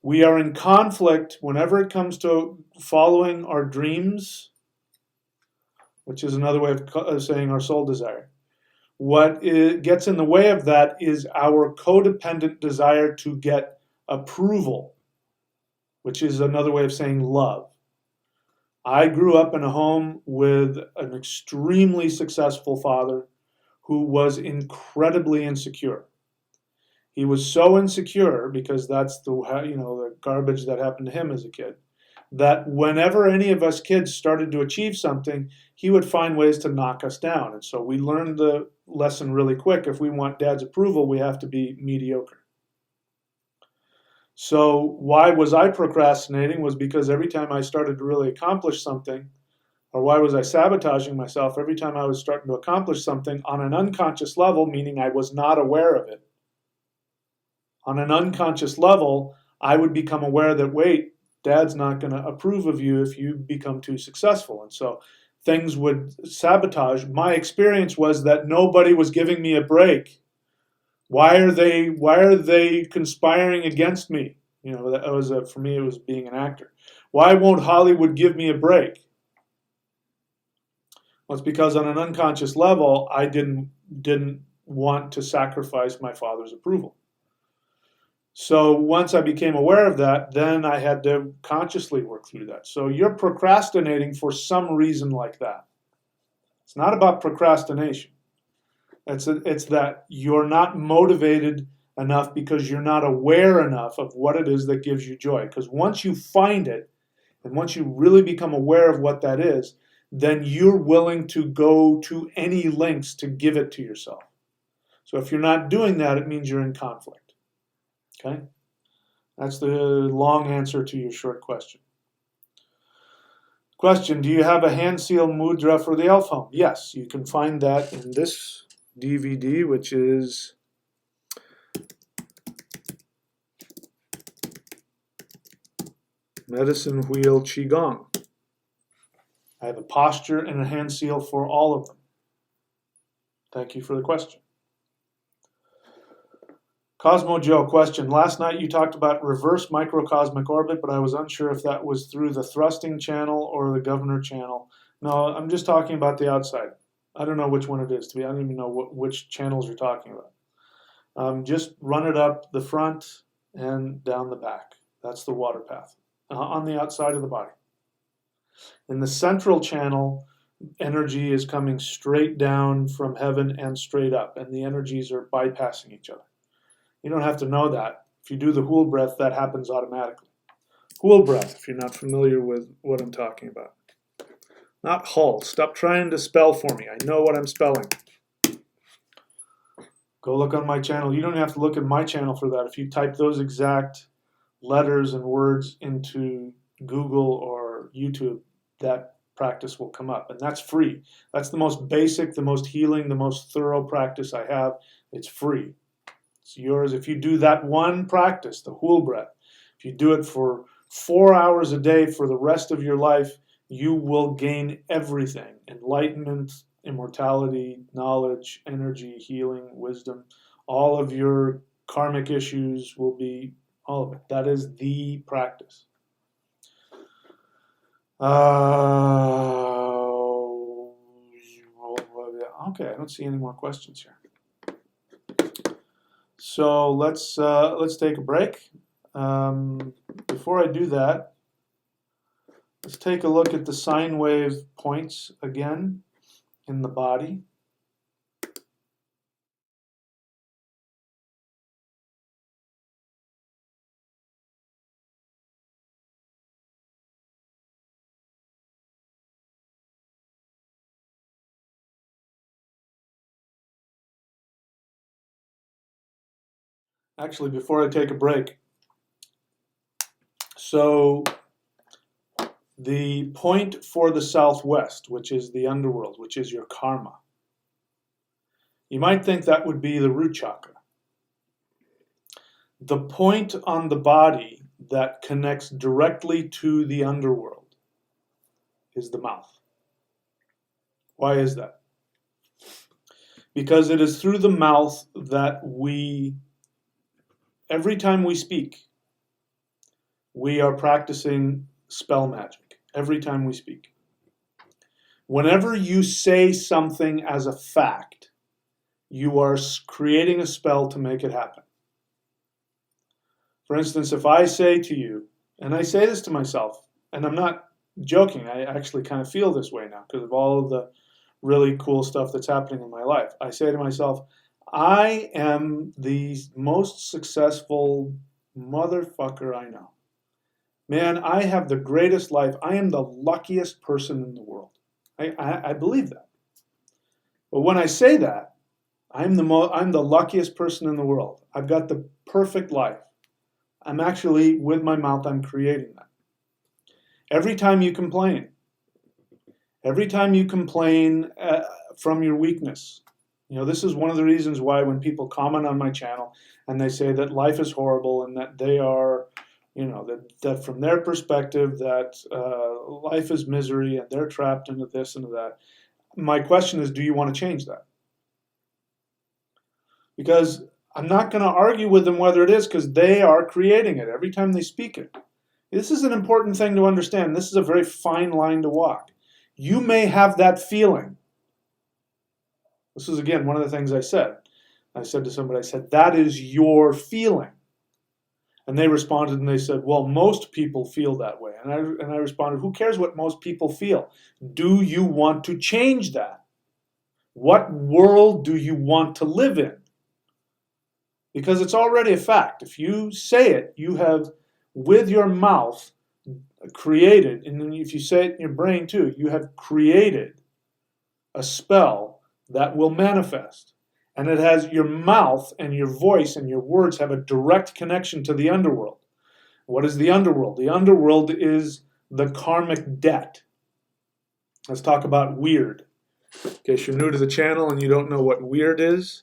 We are in conflict whenever it comes to following our dreams, which is another way of saying our soul desire. What gets in the way of that is our codependent desire to get approval, which is another way of saying love. I grew up in a home with an extremely successful father who was incredibly insecure. He was so insecure, because that's the garbage that happened to him as a kid, that whenever any of us kids started to achieve something, he would find ways to knock us down. And so we learned the lesson really quick. If we want dad's approval, we have to be mediocre. So why was I procrastinating? Was because every time I started to really accomplish something, or why was I sabotaging myself? Every time I was starting to accomplish something on an unconscious level, meaning I was not aware of it, on an unconscious level, I would become aware that, wait, dad's not going to approve of you if you become too successful. And so things would sabotage. My experience was that nobody was giving me a break. Why are they conspiring against me? That was for me, it was being an actor. Why won't Hollywood give me a break? Well, it's because on an unconscious level, I didn't want to sacrifice my father's approval. So once I became aware of that, then I had to consciously work through that. So you're procrastinating for some reason like that. It's not about procrastination. It's that you're not motivated enough because you're not aware enough of what it is that gives you joy. Because once you find it, and once you really become aware of what that is, then you're willing to go to any lengths to give it to yourself. So if you're not doing that, it means you're in conflict. Okay? That's the long answer to your short question. Question, do you have a hand seal mudra for the elf home? Yes, you can find that in this DVD, which is Medicine Wheel Qigong. I have a posture and a hand seal for all of them. Thank you for the question. Cosmo Joe, question. Last night you talked about reverse microcosmic orbit, but I was unsure if that was through the thrusting channel or the governor channel. No, I'm just talking about the outside. I don't know which one it is. I don't even know which channels you're talking about. Just run it up the front and down the back. That's the water path on the outside of the body. In the central channel, energy is coming straight down from heaven and straight up, and the energies are bypassing each other. You don't have to know that. If you do the Hool breath, that happens automatically. Hool breath, if you're not familiar with what I'm talking about. Not Hull. Stop trying to spell for me. I know what I'm spelling. Go look on my channel. You don't have to look at my channel for that. If you type those exact letters and words into Google or YouTube, that practice will come up. And that's free. That's the most basic, the most healing, the most thorough practice I have. It's free. It's yours. If you do that one practice, the Hool breath, if you do it for 4 hours a day for the rest of your life, you will gain everything. Enlightenment, immortality, knowledge, energy, healing, wisdom. All of your karmic issues will be, all of it. That is the practice. Okay, I don't see any more questions here. So let's take a break. Before I do that, let's take a look at the sine wave points again in the body. Actually, before I take a break, so the point for the southwest, which is the underworld, which is your karma, you might think that would be the root chakra. The point on the body that connects directly to the underworld is the mouth. Why is that? Because it is through the mouth that every time we speak, we are practicing spell magic. Every time we speak. Whenever you say something as a fact, you are creating a spell to make it happen. For instance, if I say to you, and I say this to myself, and I'm not joking, I actually kind of feel this way now because of all of the really cool stuff that's happening in my life. I say to myself, I am the most successful motherfucker I know. Man, I have the greatest life. I am the luckiest person in the world. I believe that. But when I say that, I'm the luckiest person in the world. I've got the perfect life. I'm actually, with my mouth, I'm creating that. Every time you complain from your weakness, this is one of the reasons why when people comment on my channel and they say that life is horrible and that they are, that from their perspective that life is misery and they're trapped into this and that, my question is, do you want to change that? Because I'm not going to argue with them whether it is, because they are creating it every time they speak it. This is an important thing to understand. This is a very fine line to walk. You may have that feeling. This is, again, one of the things I said. I said to somebody, I said, that is your feeling. And they responded and they said, well, most people feel that way. And I responded, who cares what most people feel? Do you want to change that? What world do you want to live in? Because it's already a fact. If you say it, you have, with your mouth, created, and then if you say it in your brain too, you have created a spell that will manifest. And it has, your mouth and your voice and your words have a direct connection to the underworld. What is the underworld? The underworld is the karmic debt. Let's talk about weird. In case you're new to the channel and you don't know what weird is,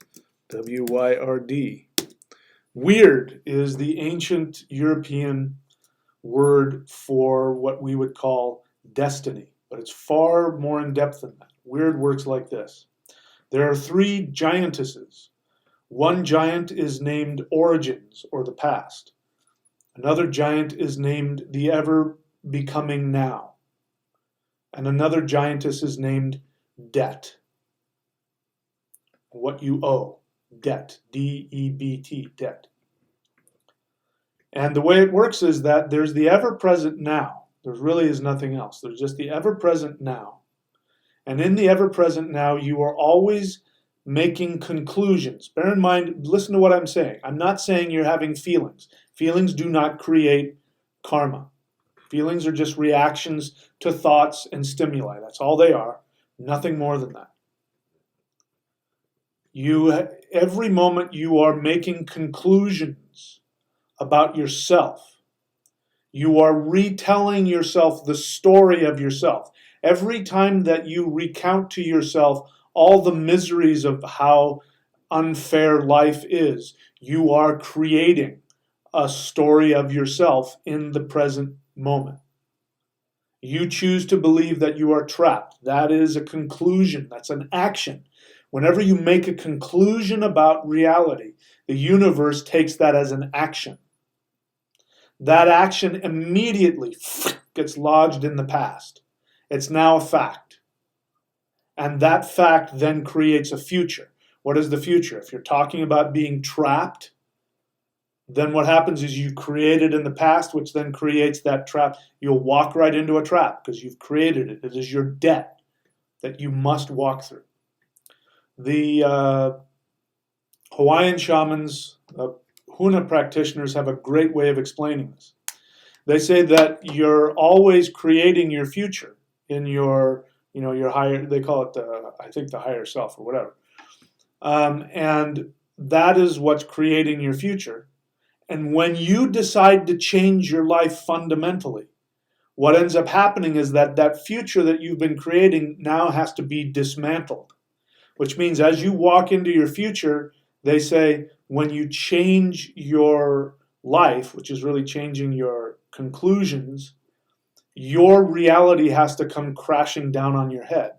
W-Y-R-D. Weird is the ancient European word for what we would call destiny, but it's far more in depth than that. Weird works like this. There are 3 giantesses. One giant is named Origins, or the past. Another giant is named the ever-becoming now. And another giantess is named Debt. What you owe. Debt. D-E-B-T. Debt. And the way it works is that there's the ever-present now. There really is nothing else. There's just the ever-present now. And in the ever-present now, you are always making conclusions. Bear in mind, listen to what I'm saying. I'm not saying you're having feelings. Feelings do not create karma. Feelings are just reactions to thoughts and stimuli. That's all they are. Nothing more than that. Every moment you are making conclusions about yourself. You are retelling yourself the story of yourself. Every time that you recount to yourself all the miseries of how unfair life is, you are creating a story of yourself in the present moment. You choose to believe that you are trapped. That is a conclusion. That's an action. Whenever you make a conclusion about reality, the universe takes that as an action. That action immediately gets lodged in the past. It's now a fact. And that fact then creates a future. What is the future? If you're talking about being trapped, then what happens is you create it in the past, which then creates that trap. You'll walk right into a trap because you've created it. It is your debt that you must walk through. The Hawaiian shamans, Huna practitioners have a great way of explaining this. They say that you're always creating your future in your, your higher, they call it I think the higher self or whatever. And that is what's creating your future. And when you decide to change your life fundamentally, what ends up happening is that that future that you've been creating now has to be dismantled. Which means as you walk into your future, they say when you change your life, which is really changing your conclusions, your reality has to come crashing down on your head.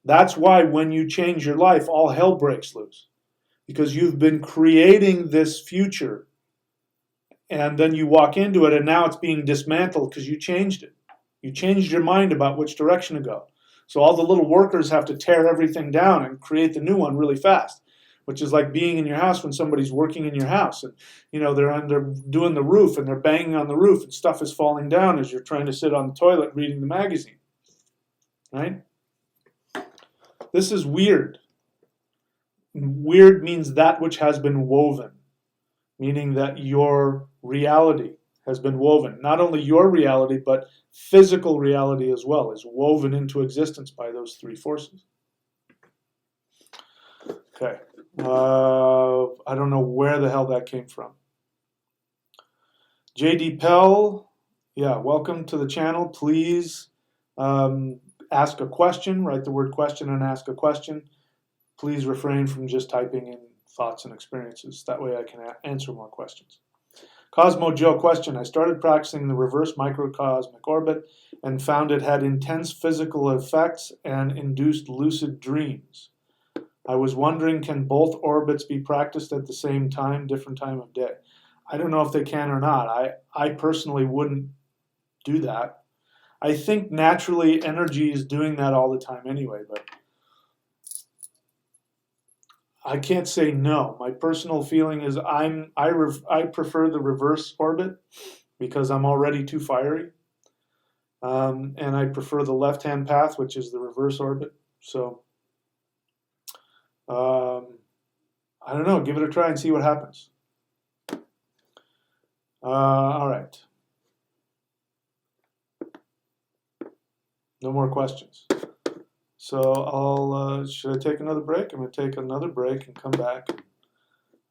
That's why when you change your life, all hell breaks loose. Because you've been creating this future, and then you walk into it, and now it's being dismantled because you changed it. You changed your mind about which direction to go. So all the little workers have to tear everything down and create the new one really fast, which is like being in your house when somebody's working in your house. And, they're doing the roof, and they're banging on the roof, and stuff is falling down as you're trying to sit on the toilet reading the magazine. Right? This is weird. weird means that which has been woven, meaning that your reality has been woven. Not only your reality, but physical reality as well is woven into existence by those three forces. Okay. I don't know where the hell that came from. JD Pell, yeah, welcome to the channel. Please ask a question, write the word question and ask a question. Please refrain from just typing in thoughts and experiences. That way I can answer more questions. Cosmo Joe question. I started practicing the reverse microcosmic orbit and found it had intense physical effects and induced lucid dreams. I was wondering, can both orbits be practiced at the same time, different time of day? I don't know if they can or not. I personally wouldn't do that. I think naturally energy is doing that all the time anyway, but I can't say no. My personal feeling is I prefer the reverse orbit because I'm already too fiery, and I prefer the left-hand path, which is the reverse orbit. So I don't know. Give it a try and see what happens. All right. No more questions. So should I take another break? I'm going to take another break and come back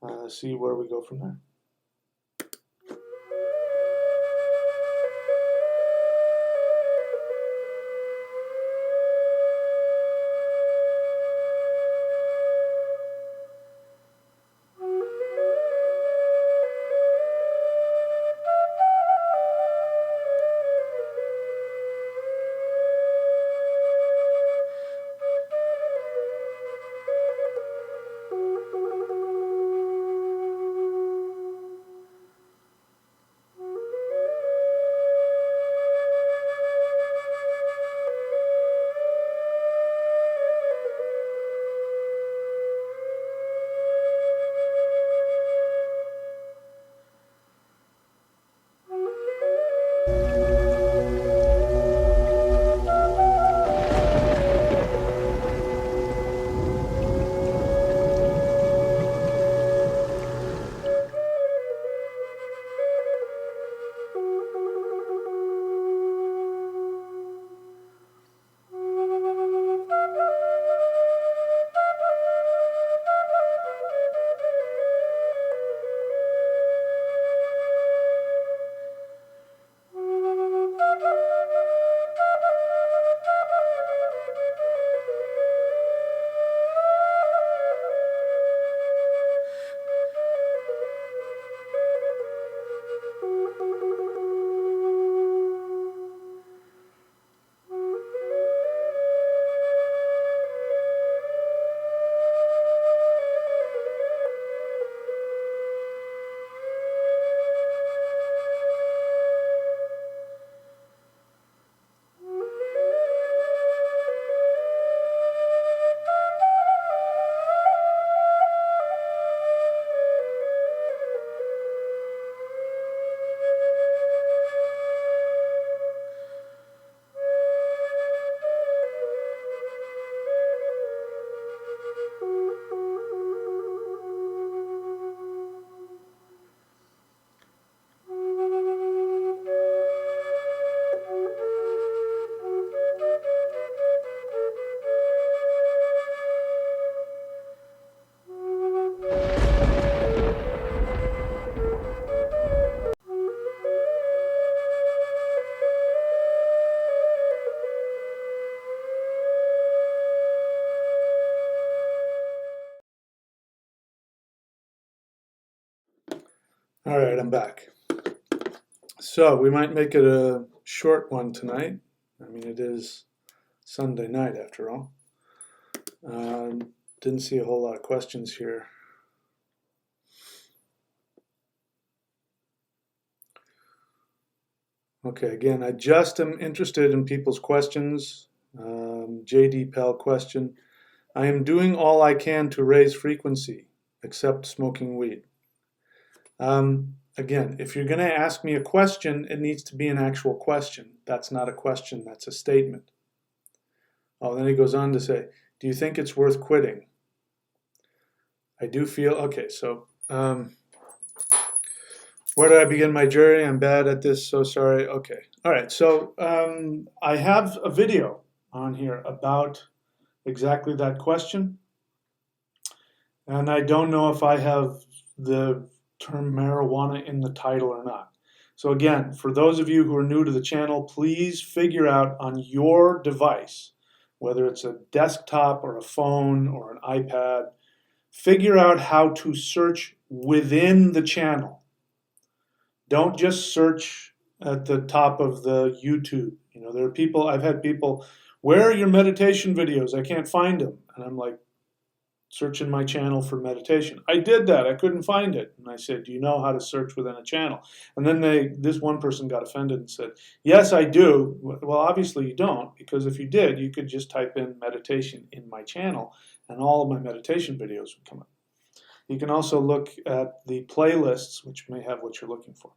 and see where we go from there. All right, I'm back. So we might make it a short one tonight. I mean, it is Sunday night after all. Didn't see a whole lot of questions here. Okay, again, I just am interested in people's questions. JD Pell question. I am doing all I can to raise frequency, except smoking weed. Again, if you're going to ask me a question, it needs to be an actual question. That's not a question, that's a statement. Oh, then he goes on to say, do you think it's worth quitting? I do feel, okay, so where did I begin my journey? I'm bad at this, so sorry. Okay. All right, so I have a video on here about exactly that question. And I don't know if I have the term marijuana in the title or not. So again, for those of you who are new to the channel, please figure out on your device, whether it's a desktop or a phone or an iPad, figure out how to search within the channel. Don't just search at the top of the YouTube. You know, there are people, I've had people, where are your meditation videos? I can't find them. And I'm like, searching my channel for meditation. I did that. I couldn't find it. And I said, do you know how to search within a channel? And then this one person got offended and said, yes, I do. Well, obviously you don't, because if you did, you could just type in meditation in my channel and all of my meditation videos would come up. You can also look at the playlists, which may have what you're looking for.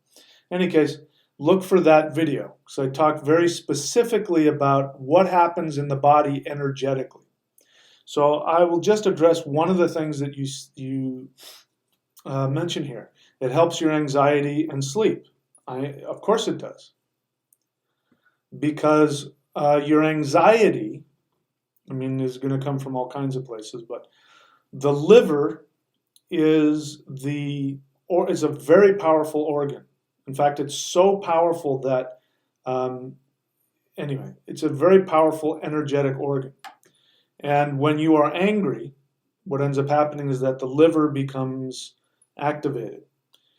In any case, look for that video. So I talked very specifically about what happens in the body energetically. So I will just address one of the things that you mention here. It helps your anxiety and sleep. Of course it does. Because your anxiety, I mean, is going to come from all kinds of places, but the liver is a very powerful organ. In fact, it's so powerful that, anyway, it's a very powerful energetic organ. And when you are angry, what ends up happening is that the liver becomes activated.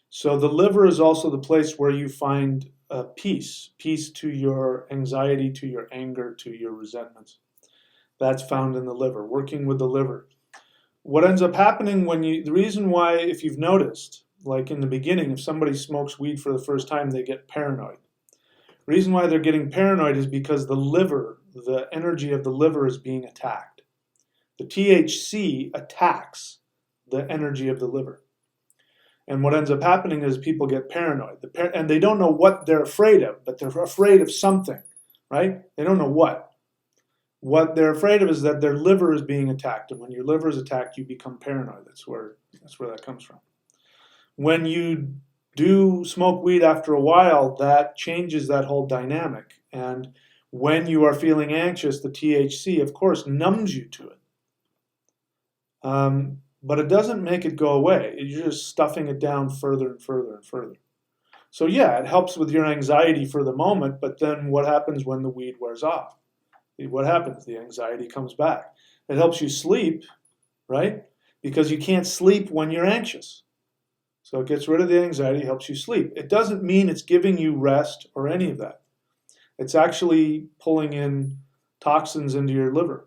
So the liver is also the place where you find peace to your anxiety, to your anger, to your resentments. That's found in the liver, working with the liver. What ends up happening the reason why, if you've noticed, like in the beginning, if somebody smokes weed for the first time, they get paranoid. The reason why they're getting paranoid is because the liver, the energy of the liver is being attacked. The THC attacks the energy of the liver. And what ends up happening is people get paranoid. And they don't know what they're afraid of, but they're afraid of something, right? They don't know what. What they're afraid of is that their liver is being attacked. And when your liver is attacked, you become paranoid. That's where that comes from. When you do smoke weed after a while, that changes that whole dynamic. And when you are feeling anxious, the THC, of course, numbs you to it. But it doesn't make it go away. You're just stuffing it down further and further and further. So yeah, it helps with your anxiety for the moment, but then what happens when the weed wears off? What happens? The anxiety comes back. It helps you sleep, right? Because you can't sleep when you're anxious. So it gets rid of the anxiety, helps you sleep. It doesn't mean it's giving you rest or any of that. It's actually pulling in toxins into your liver.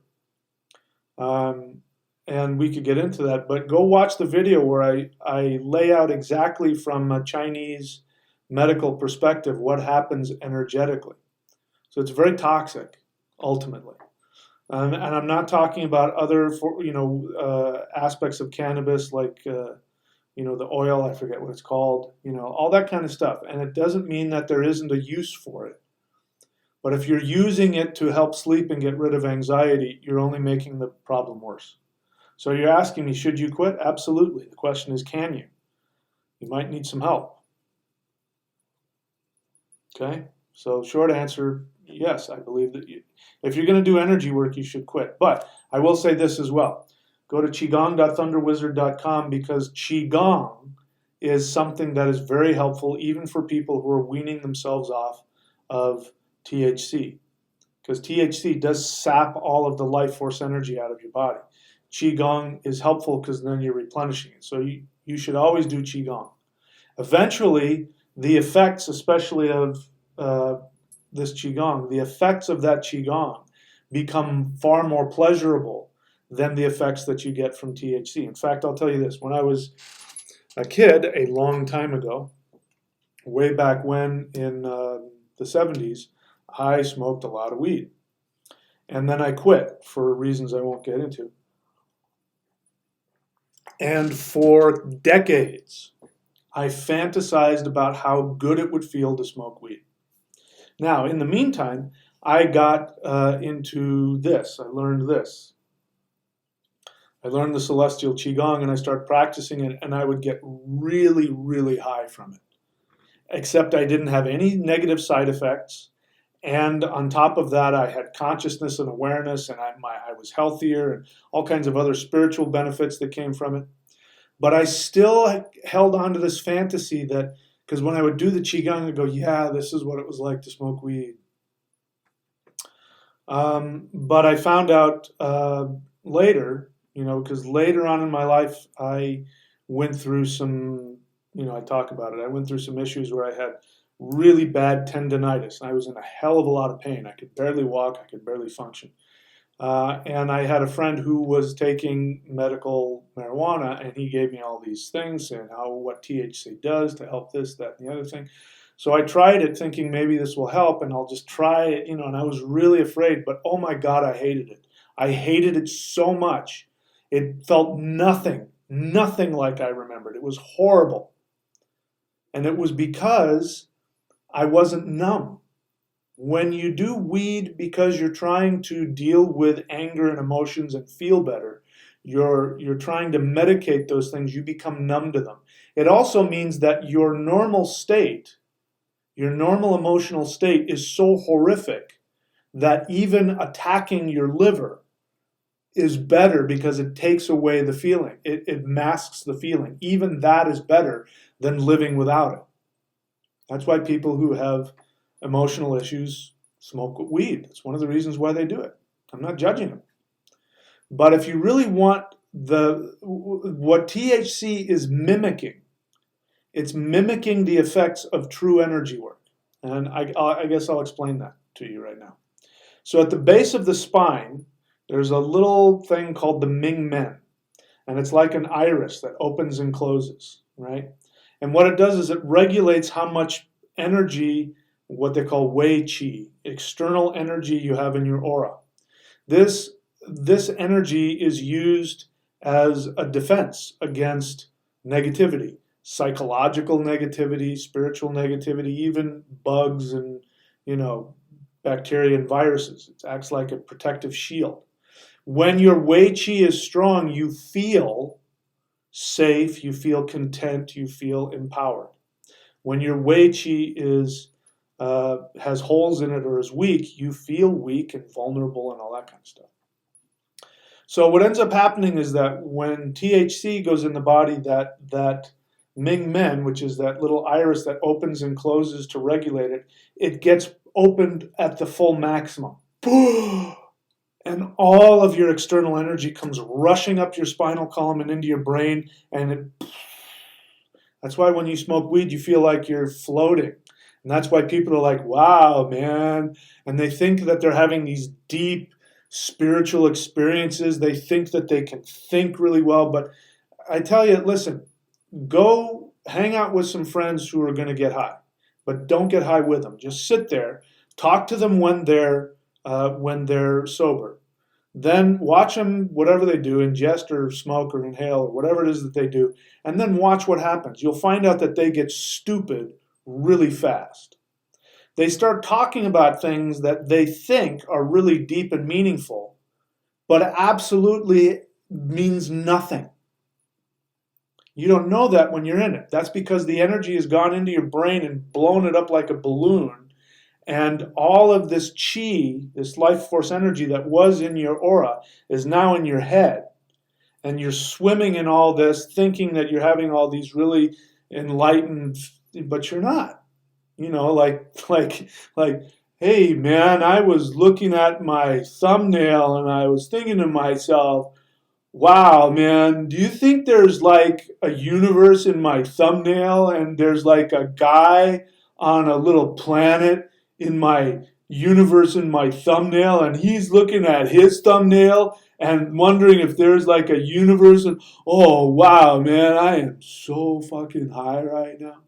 And we could get into that, but go watch the video where I lay out exactly from a Chinese medical perspective what happens energetically. So it's very toxic, ultimately. And I'm not talking about other, aspects of cannabis like, the oil, I forget what it's called, all that kind of stuff. And it doesn't mean that there isn't a use for it. But if you're using it to help sleep and get rid of anxiety, you're only making the problem worse. So you're asking me, should you quit? Absolutely. The question is, can you? You might need some help. Okay? So short answer, yes, I believe that if you're going to do energy work, you should quit. But I will say this as well. Go to qigong.thunderwizard.com because qigong is something that is very helpful even for people who are weaning themselves off of THC. Because THC does sap all of the life force energy out of your body. Qigong is helpful because then you're replenishing it. So you should always do Qigong. Eventually, the effects, especially of this Qigong, the effects of that Qigong become far more pleasurable than the effects that you get from THC. In fact, I'll tell you this. When I was a kid a long time ago, way back when in the 70s, I smoked a lot of weed. And then I quit for reasons I won't get into. And for decades, I fantasized about how good it would feel to smoke weed. Now, in the meantime, I got into this. I learned this. I learned the celestial qigong and I started practicing it, and I would get really, really high from it. Except I didn't have any negative side effects. And on top of that, I had consciousness and awareness, and I was healthier, and all kinds of other spiritual benefits that came from it. But I still held on to this fantasy that, because when I would do the qigong, I'd go, yeah, this is what it was like to smoke weed. But I found out later, because later on in my life, I went through some, I talk about it. I went through some issues where I had really bad tendonitis. I was in a hell of a lot of pain. I could barely walk. I could barely function. And I had a friend who was taking medical marijuana, and he gave me all these things and what THC does to help this, that, and the other thing. So I tried it thinking maybe this will help, and I'll just try it, and I was really afraid, but oh my God, I hated it. I hated it so much. It felt nothing like I remembered. It was horrible. And it was because I wasn't numb. When you do weed because you're trying to deal with anger and emotions and feel better, you're trying to medicate those things, you become numb to them. It also means that your normal state, your normal emotional state is so horrific that even attacking your liver is better because it takes away the feeling. It masks the feeling. Even that is better than living without it. That's why people who have emotional issues smoke weed. It's one of the reasons why they do it. I'm not judging them. But if you really want what THC is mimicking, it's mimicking the effects of true energy work. And I guess I'll explain that to you right now. So at the base of the spine, there's a little thing called the Ming Men. And it's like an iris that opens and closes, right? And what it does is it regulates how much energy, what they call Wei Qi, external energy you have in your aura. This energy is used as a defense against negativity, psychological negativity, spiritual negativity, even bugs and, bacteria and viruses. It acts like a protective shield. When your Wei Qi is strong, you feel safe, you feel content, you feel empowered. When your Wei Qi has holes in it or is weak, you feel weak and vulnerable and all that kind of stuff. So what ends up happening is that when THC goes in the body, that Ming Men, which is that little iris that opens and closes to regulate it, it gets opened at the full maximum. And all of your external energy comes rushing up your spinal column and into your brain, and that's why when you smoke weed, you feel like you're floating. And that's why people are like, wow, man. And they think that they're having these deep spiritual experiences. They think that they can think really well. But I tell you, listen, go hang out with some friends who are going to get high. But don't get high with them. Just sit there. Talk to them when they're sober. Then watch them, whatever they do, ingest or smoke or inhale or whatever it is that they do, and then watch what happens. You'll find out that they get stupid really fast. They start talking about things that they think are really deep and meaningful, but absolutely means nothing. You don't know that when you're in it. That's because the energy has gone into your brain and blown it up like a balloon. And all of this chi, this life force energy that was in your aura, is now in your head. And you're swimming in all this, thinking that you're having all these really enlightened, but you're not. Like, hey man, I was looking at my thumbnail and I was thinking to myself, wow, man, do you think there's like a universe in my thumbnail and there's like a guy on a little planet in my universe in my thumbnail and he's looking at his thumbnail and wondering if there's like a universe and oh wow, man, I am so fucking high right now.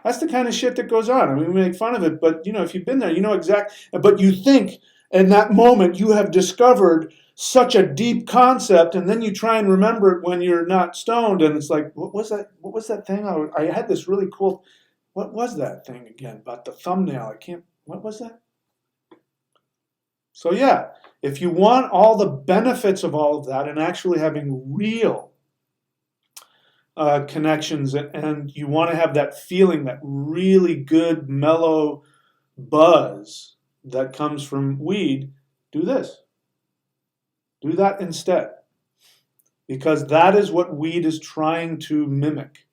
That's the kind of shit that goes on. I mean, we make fun of it, but if you've been there, you know exactly. But you think in that moment you have discovered such a deep concept, and then you try and remember it when you're not stoned, and it's like, what was that? What was that thing? I had this really cool. What was that thing again about the thumbnail? What was that? So yeah, If you want all the benefits of all of that and actually having real connections, and you want to have that feeling, that really good mellow buzz that comes from weed, do this. Do that instead. Because that is what weed is trying to mimic.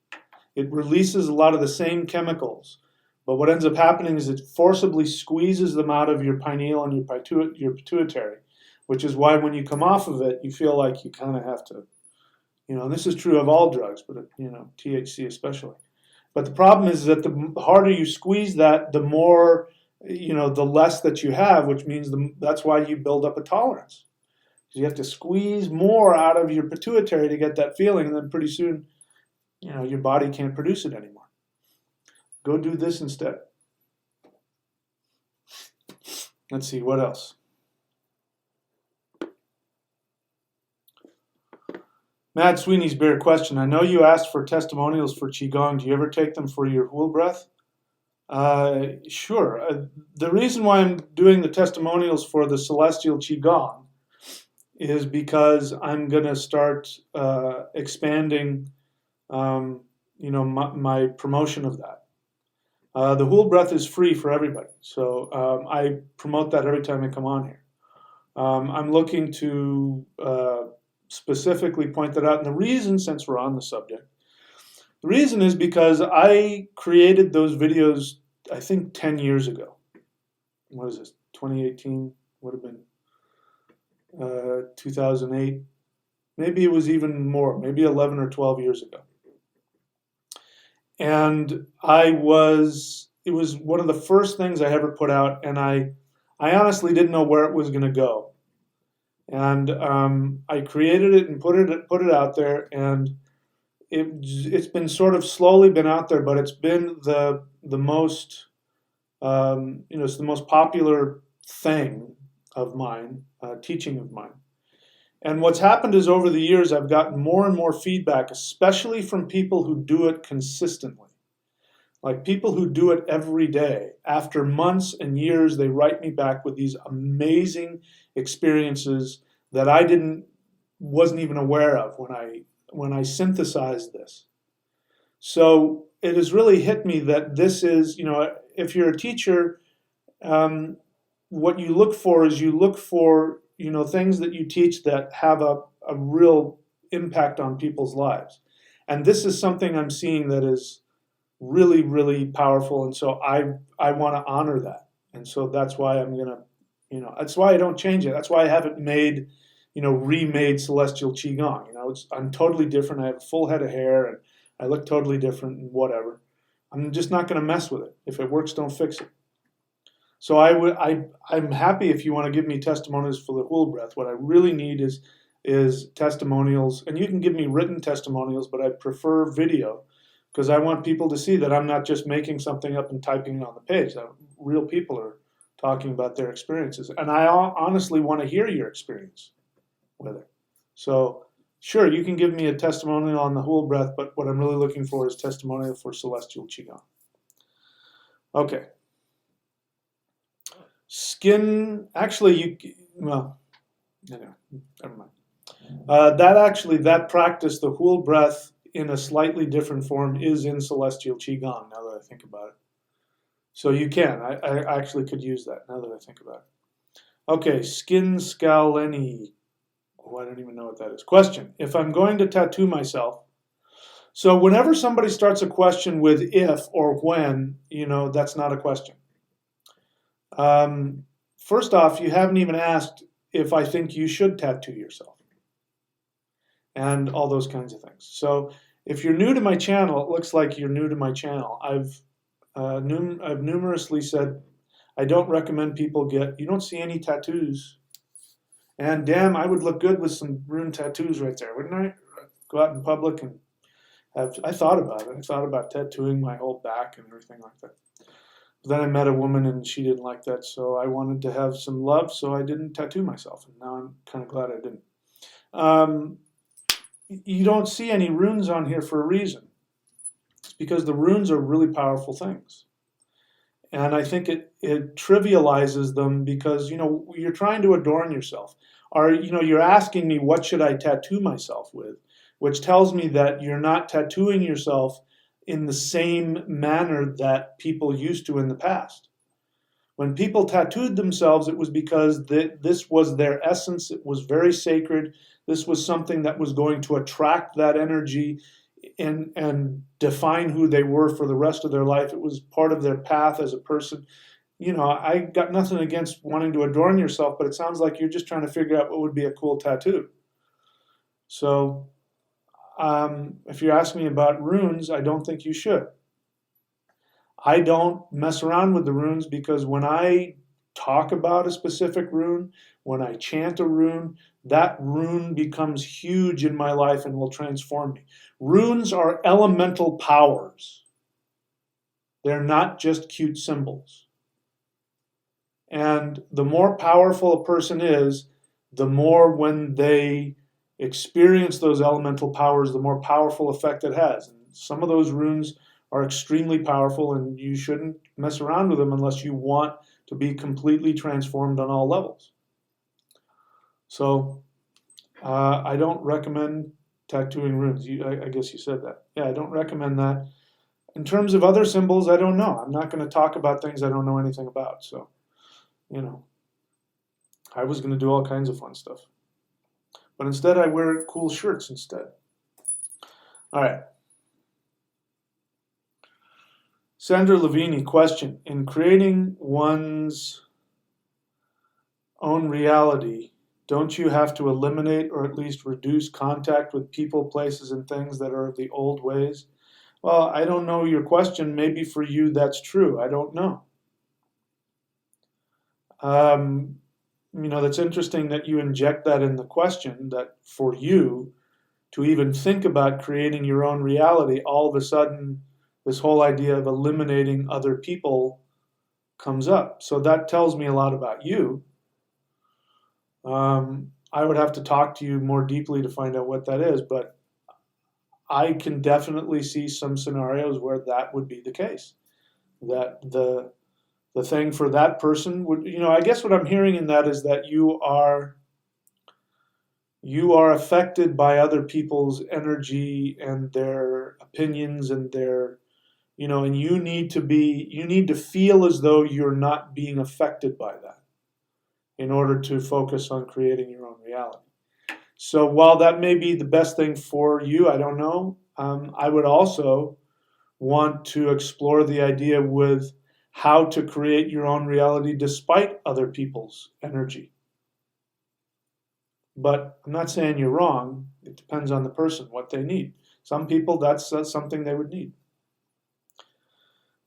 It releases a lot of the same chemicals, but what ends up happening is it forcibly squeezes them out of your pineal and your pituitary, which is why when you come off of it, you feel like you kind of have to, and this is true of all drugs, but THC especially. But the problem is that the harder you squeeze that, the more, the less that you have, which means that's why you build up a tolerance. You have to squeeze more out of your pituitary to get that feeling, and then pretty soon, your body can't produce it anymore. Go do this instead. Let's see, what else? Matt Sweeney's bear question. I know you asked for testimonials for Qigong. Do you ever take them for your wheel breath? Sure. The reason why I'm doing the testimonials for the Celestial Qigong is because I'm going to start expanding, my promotion of that. The Hool Breath is free for everybody, so I promote that every time I come on here. I'm looking to specifically point that out, and the reason, since we're on the subject, the reason is because I created those videos, I think, 10 years ago. What is this, 2018? Would have been 2008. Maybe it was even more, maybe 11 or 12 years ago. And it was one of the first things I ever put out, and I honestly didn't know where it was going to go. And I created it and put it out there, and it's been sort of slowly been out there, but it's been the most it's the most popular thing of mine, teaching of mine. And what's happened is over the years I've gotten more and more feedback, especially from people who do it consistently. Like people who do it every day. After months and years, they write me back with these amazing experiences that I wasn't even aware of when I synthesized this. So it has really hit me that this is, if you're a teacher, what you look for is things that you teach that have a real impact on people's lives. And this is something I'm seeing that is really, really powerful. And so I want to honor that. And so that's why I'm going to, that's why I don't change it. That's why I haven't remade Celestial Qigong. I'm totally different. I have a full head of hair and I look totally different and whatever. I'm just not going to mess with it. If it works, don't fix it. So I'm happy if you want to give me testimonials for the Hool Breath. What I really need is testimonials, and you can give me written testimonials, but I prefer video because I want people to see that I'm not just making something up and typing it on the page. That real people are talking about their experiences, and I honestly want to hear your experience with it. So sure, you can give me a testimonial on the Hool Breath, but what I'm really looking for is testimonial for Celestial Qigong. Okay. Skin, actually, anyway, never mind. That practice, the Hool Breath in a slightly different form, is in Celestial Qigong, now that I think about it. So you can, I actually could use that now that I think about it. Okay, Skin Scaleni. Oh, I don't even know what that is. Question, if I'm going to tattoo myself, so whenever somebody starts a question with if or when, that's not a question. First off, you haven't even asked if I think you should tattoo yourself and all those kinds of things. So if you're new to my channel, it looks like you're new to my channel. I've numerously said I don't recommend people you don't see any tattoos. And damn, I would look good with some rune tattoos right there, wouldn't I? Go out in public and I thought about it. I thought about tattooing my whole back and everything like that. But then I met a woman and she didn't like that, so I wanted to have some love, so I didn't tattoo myself. And now I'm kind of glad I didn't. You don't see any runes on here for a reason. It's because the runes are really powerful things. And I think it trivializes them because, you're trying to adorn yourself. Or, you're asking me, what should I tattoo myself with? Which tells me that you're not tattooing yourself in the same manner that people used to in the past. When people tattooed themselves, it was because this was their essence. It was very sacred. This was something that was going to attract that energy and define who they were for the rest of their life. It was part of their path as a person. I got nothing against wanting to adorn yourself, but it sounds like you're just trying to figure out what would be a cool tattoo. So if you're asking me about runes, I don't think you should. I don't mess around with the runes because when I talk about a specific rune, when I chant a rune, that rune becomes huge in my life and will transform me. Runes are elemental powers. They're not just cute symbols. And the more powerful a person is, the more when they experience those elemental powers, the more powerful effect it has. And some of those runes are extremely powerful, and you shouldn't mess around with them unless you want to be completely transformed on all levels. So I don't recommend tattooing runes. I guess you said that. Yeah, I don't recommend that. In terms of other symbols, I don't know. I'm not going to talk about things I don't know anything about. So, I was going to do all kinds of fun stuff. But instead, I wear cool shirts instead. All right. Sandra Levini, question. In creating one's own reality, don't you have to eliminate or at least reduce contact with people, places, and things that are of the old ways? Well, I don't know your question. Maybe for you that's true. I don't know. That's interesting that you inject that in the question, that for you to even think about creating your own reality, all of a sudden this whole idea of eliminating other people comes up. So that tells me a lot about you. I would have to talk to you more deeply to find out what that is, but I can definitely see some scenarios where that would be the case. That the thing for that person would, I guess what I'm hearing in that is that you are affected by other people's energy and their opinions and their, and you need to feel as though you're not being affected by that in order to focus on creating your own reality. So while that may be the best thing for you, I don't know, I would also want to explore the idea with how to create your own reality despite other people's energy. But I'm not saying you're wrong. It depends on the person, what they need. Some people, that's something they would need.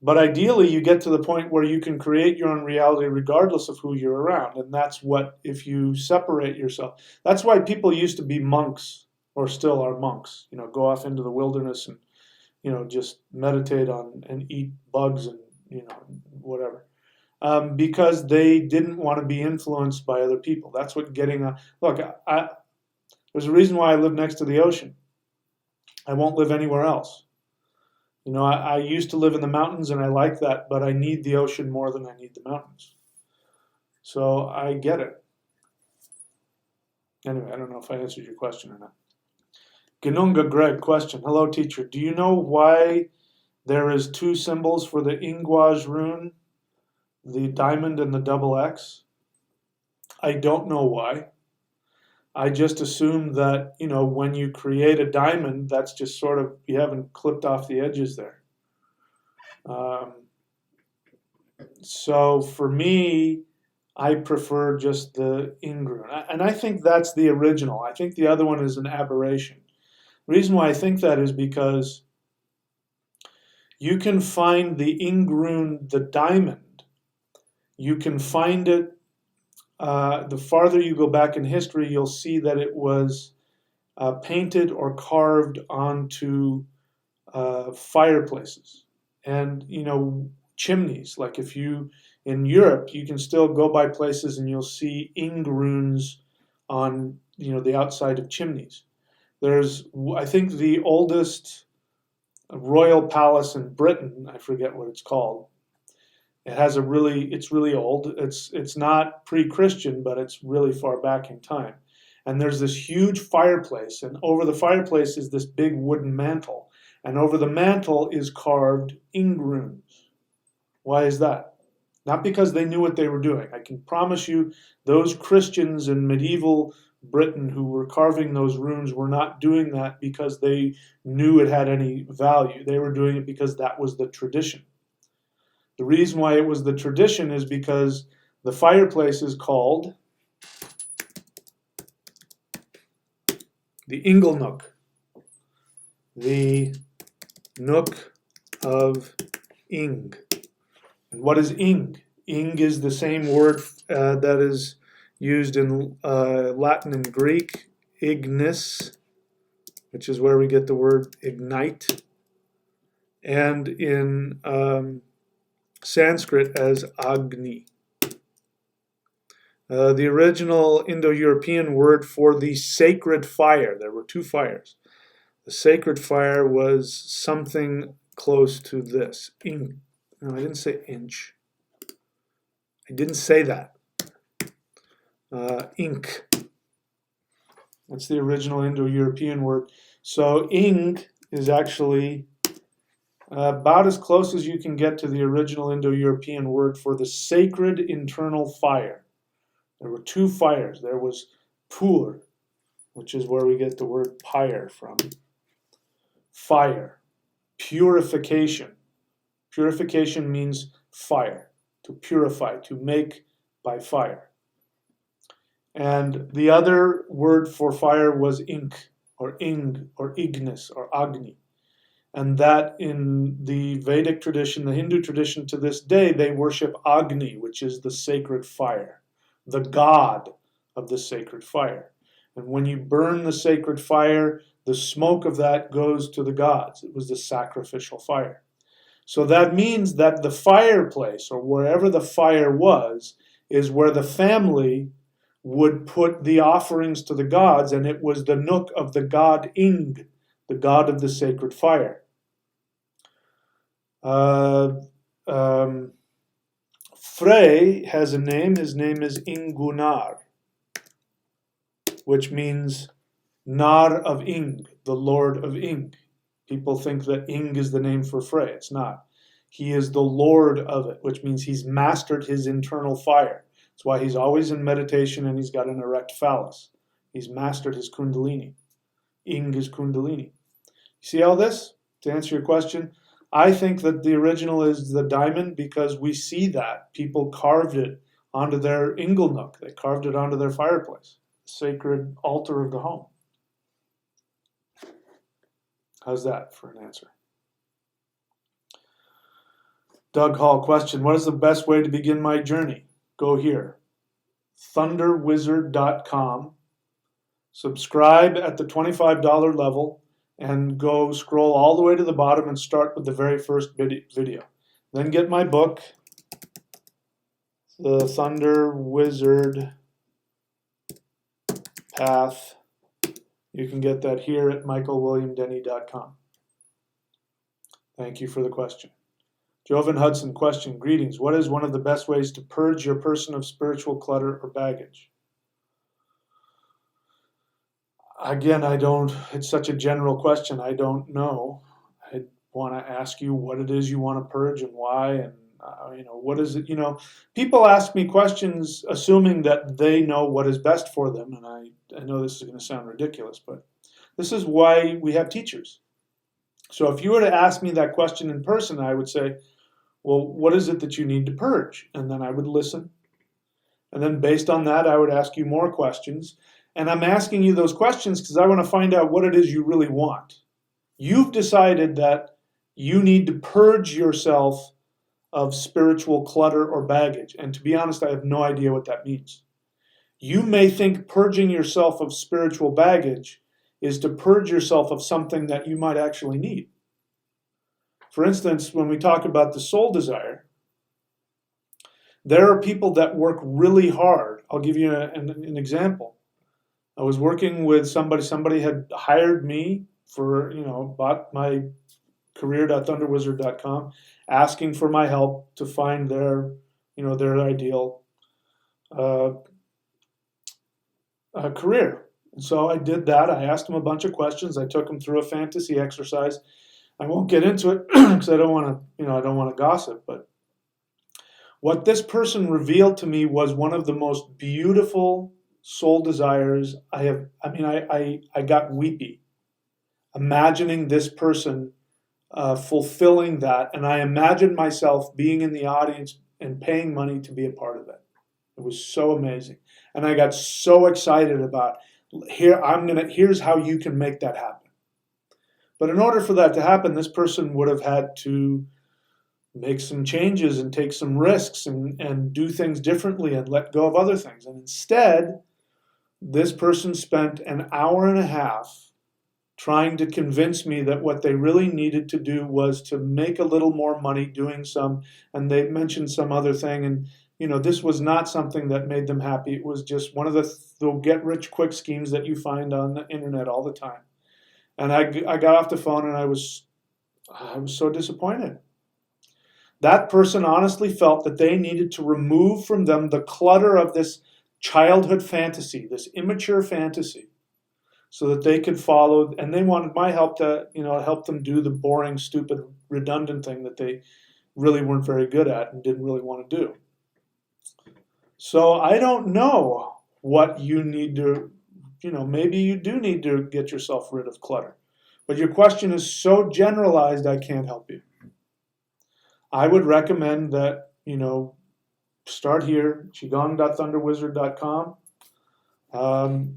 But ideally, you get to the point where you can create your own reality regardless of who you're around. And that's what, if you separate yourself, that's why people used to be monks, or still are monks, go off into the wilderness and, just meditate on and eat bugs and, whatever. Because they didn't want to be influenced by other people. That's what getting a, look, there's a reason why I live next to the ocean. I won't live anywhere else. I used to live in the mountains and I like that, but I need the ocean more than I need the mountains. So I get it. Anyway, I don't know if I answered your question or not. Ganunga Greg, question. Hello, teacher. Do you know why there is two symbols for the Ingwaj rune, the diamond and the double X? I don't know why. I just assume that, when you create a diamond, that's just sort of, you haven't clipped off the edges there. So for me, I prefer just the ing rune. And I think that's the original. I think the other one is an aberration. The reason why I think that is because you can find the ing rune, the diamond, you can find it. The farther you go back in history, you'll see that it was painted or carved onto fireplaces and, chimneys. Like if you, in Europe, you can still go by places and you'll see ing runes on, the outside of chimneys. There's, I think, the oldest royal palace in Britain, I forget what it's called, It's really old. It's not pre-Christian, but it's really far back in time. And there's this huge fireplace, and over the fireplace is this big wooden mantle, and over the mantle is carved ing runes. Why is that? Not because they knew what they were doing. I can promise you, those Christians in medieval Britain who were carving those runes were not doing that because they knew it had any value. They were doing it because that was the tradition. The reason why it was the tradition is because the fireplace is called the ingle nook, the nook of ing. And what is ing? Ing is the same word that is used in Latin and Greek, ignis, which is where we get the word ignite, and in Sanskrit as Agni. The original Indo-European word for the sacred fire, there were two fires. The sacred fire was something close to this. Ing. No, I didn't say inch. I didn't say that. Ink. That's the original Indo-European word. So ing is actually about as close as you can get to the original Indo-European word for the sacred internal fire. There were two fires. There was pur, which is where we get the word pyre from. Fire. Purification. Purification means fire, to purify, to make by fire. And the other word for fire was ink, or ing, or ignis, or agni. And that in the Vedic tradition, the Hindu tradition to this day, they worship Agni, which is the sacred fire, the god of the sacred fire. And when you burn the sacred fire, the smoke of that goes to the gods. It was the sacrificial fire. So that means that the fireplace, or wherever the fire was, is where the family would put the offerings to the gods, and it was the nook of the god Ing, the god of the sacred fire. Frey has a name. His name is Ingunar, which means Nar of Ing, the Lord of Ing. People think that Ing is the name for Frey. It's not. He is the Lord of it, which means he's mastered his internal fire. That's why he's always in meditation and he's got an erect phallus. He's mastered his kundalini. Ing is kundalini. You see all this? To answer your question, I think that the original is the diamond because we see that. People carved it onto their ingle nook. They carved it onto their fireplace, the sacred altar of the home. How's that for an answer? Doug Hall question, what is the best way to begin my journey? Go here, thunderwizard.com, subscribe at the $25 level, and go scroll all the way to the bottom and start with the very first video. Then get my book, The Thunder Wizard Path. You can get that here at michaelwilliamdenny.com. Thank you for the question. Jovan Hudson question, greetings. What is one of the best ways to purge your person of spiritual clutter or baggage? Again, it's such a general question, I don't know. I want to ask you what it is you want to purge and why, and what is it, people ask me questions assuming that they know what is best for them, and I know this is going to sound ridiculous, but this is why we have teachers. So if you were to ask me that question in person, I would say, well, what is it that you need to purge? And then I would listen. And then based on that, I would ask you more questions. And I'm asking you those questions because I want to find out what it is you really want. You've decided that you need to purge yourself of spiritual clutter or baggage. And to be honest, I have no idea what that means. You may think purging yourself of spiritual baggage is to purge yourself of something that you might actually need. For instance, when we talk about the soul desire, there are people that work really hard. I'll give you an example. I was working with somebody had hired me for, bought my career.thunderwizard.com, asking for my help to find their, their ideal career. And so I did that. I asked them a bunch of questions. I took them through a fantasy exercise. I won't get into it because I don't want to, I don't want to gossip. But what this person revealed to me was one of the most beautiful soul desires I have. I mean, I got weepy imagining this person fulfilling that, and I imagined myself being in the audience and paying money to be a part of it. It was so amazing, and I got so excited about here's how you can make that happen. But in order for that to happen, this person would have had to make some changes and take some risks and do things differently and let go of other things. And instead, this person spent an hour and a half trying to convince me that what they really needed to do was to make a little more money doing and they mentioned some other thing. And, this was not something that made them happy. It was just one of the get-rich-quick schemes that you find on the internet all the time. And I got off the phone and I was so disappointed. That person honestly felt that they needed to remove from them the clutter of this childhood fantasy, this immature fantasy, so that they could follow, and they wanted my help to, help them do the boring, stupid, redundant thing that they really weren't very good at and didn't really want to do. So I don't know what you need to, maybe you do need to get yourself rid of clutter. But your question is so generalized, I can't help you. I would recommend that, start here, qigong.thunderwizard.com.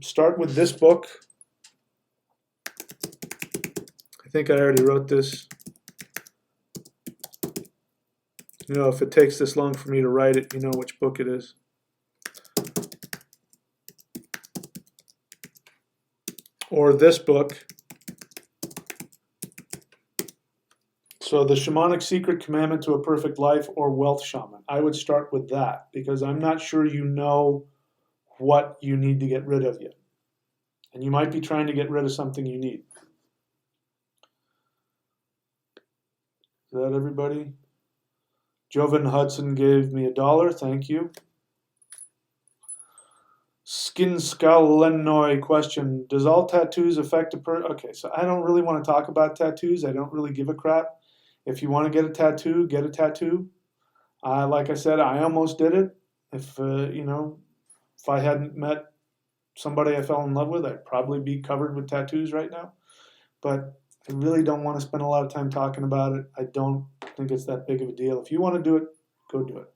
Start with this book. I think I already wrote this. If it takes this long for me to write it, you know which book it is. Or this book. So the Shamanic Secret Commandment to a Perfect Life, or Wealth Shaman. I would start with that because I'm not sure you know what you need to get rid of yet. And you might be trying to get rid of something you need. Is that everybody? Jovan Hudson gave me $1. Thank you. Skin Skull Lennoy question. Does all tattoos affect a person? Okay, so I don't really want to talk about tattoos. I don't really give a crap. If you want to get a tattoo, get a tattoo. Like I said, I almost did it. If I hadn't met somebody I fell in love with, I'd probably be covered with tattoos right now. But I really don't want to spend a lot of time talking about it. I don't think it's that big of a deal. If you want to do it, go do it.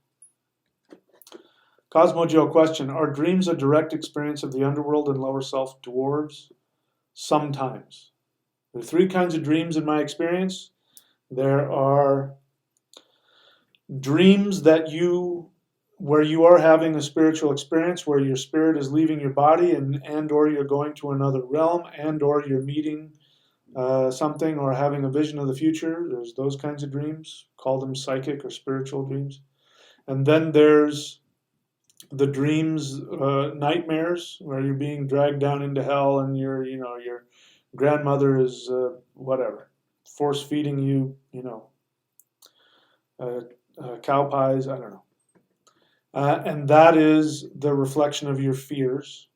Cosmo Joe question. Are dreams a direct experience of the underworld and lower self dwarves? Sometimes. There are 3 kinds of dreams in my experience. There are dreams where you are having a spiritual experience, where your spirit is leaving your body and or you're going to another realm and or you're meeting something or having a vision of the future. There's those kinds of dreams. Call them psychic or spiritual dreams. And then there's the dreams, nightmares, where you're being dragged down into hell and your grandmother is force feeding you, cow pies. I don't know. And that is the reflection of your fears.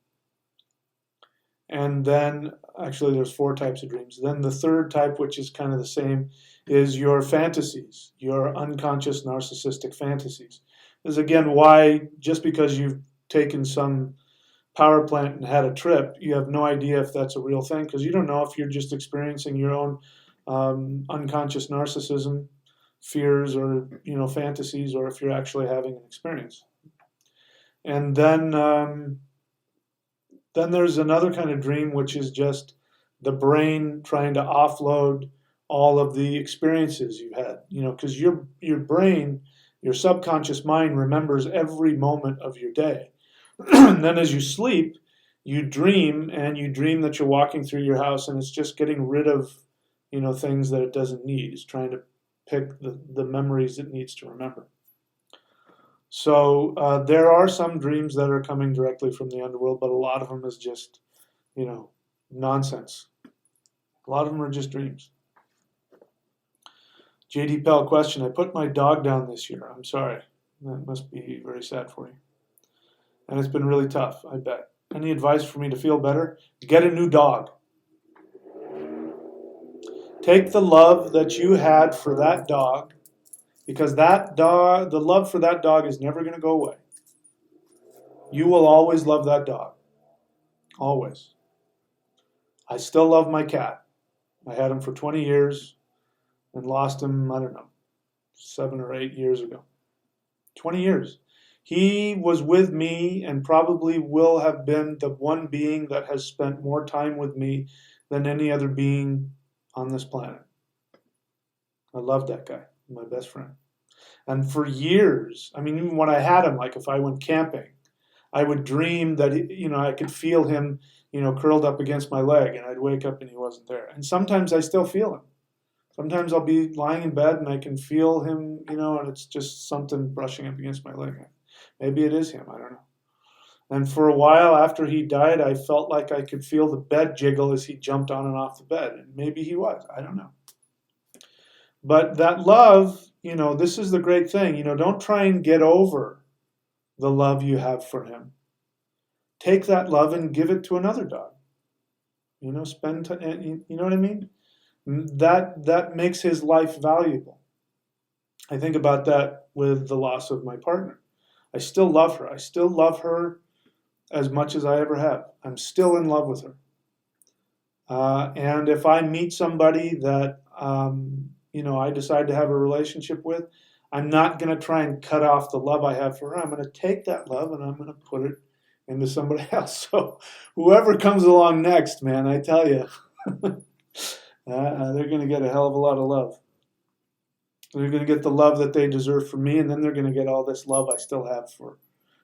And then, actually, there's 4 types of dreams. Then the third type, which is kind of the same, is your fantasies, your unconscious narcissistic fantasies. This is, again, why just because you've taken some power plant and had a trip, you have no idea if that's a real thing, because you don't know if you're just experiencing your own unconscious narcissism, fears, or fantasies, or if you're actually having an experience. And then there's another kind of dream, which is just the brain trying to offload all of the experiences you had, because your brain, your subconscious mind remembers every moment of your day. And then as you sleep, you dream, and you dream that you're walking through your house, and it's just getting rid of, things that it doesn't need. It's trying to pick the memories it needs to remember. So there are some dreams that are coming directly from the underworld, but a lot of them is just, nonsense. A lot of them are just dreams. JD Pell question, I put my dog down this year. I'm sorry. That must be very sad for you. And it's been really tough, I bet. Any advice for me to feel better? Get a new dog. Take the love that you had for that dog, because that dog, the love for that dog is never going to go away. You will always love that dog. Always. I still love my cat. I had him for 20 years and lost him, I don't know, 7 or 8 years ago. 20 years. He was with me and probably will have been the one being that has spent more time with me than any other being on this planet. I love that guy, my best friend. And for years, I mean, even when I had him, like if I went camping, I would dream that, I could feel him, curled up against my leg, and I'd wake up and he wasn't there. And sometimes I still feel him. Sometimes I'll be lying in bed and I can feel him, and it's just something brushing up against my leg. Maybe it is him, I don't know. And for a while after he died, I felt like I could feel the bed jiggle as he jumped on and off the bed. And maybe he was, I don't know. But that love, this is the great thing. Don't try and get over the love you have for him. Take that love and give it to another dog. Spend time, you know what I mean? That makes his life valuable. I think about that with the loss of my partner. I still love her. I still love her as much as I ever have. I'm still in love with her. And if I meet somebody that, I decide to have a relationship with, I'm not going to try and cut off the love I have for her. I'm going to take that love and I'm going to put it into somebody else. So whoever comes along next, man, I tell you, they're going to get a hell of a lot of love. They're going to get the love that they deserve from me, and then they're going to get all this love I still have for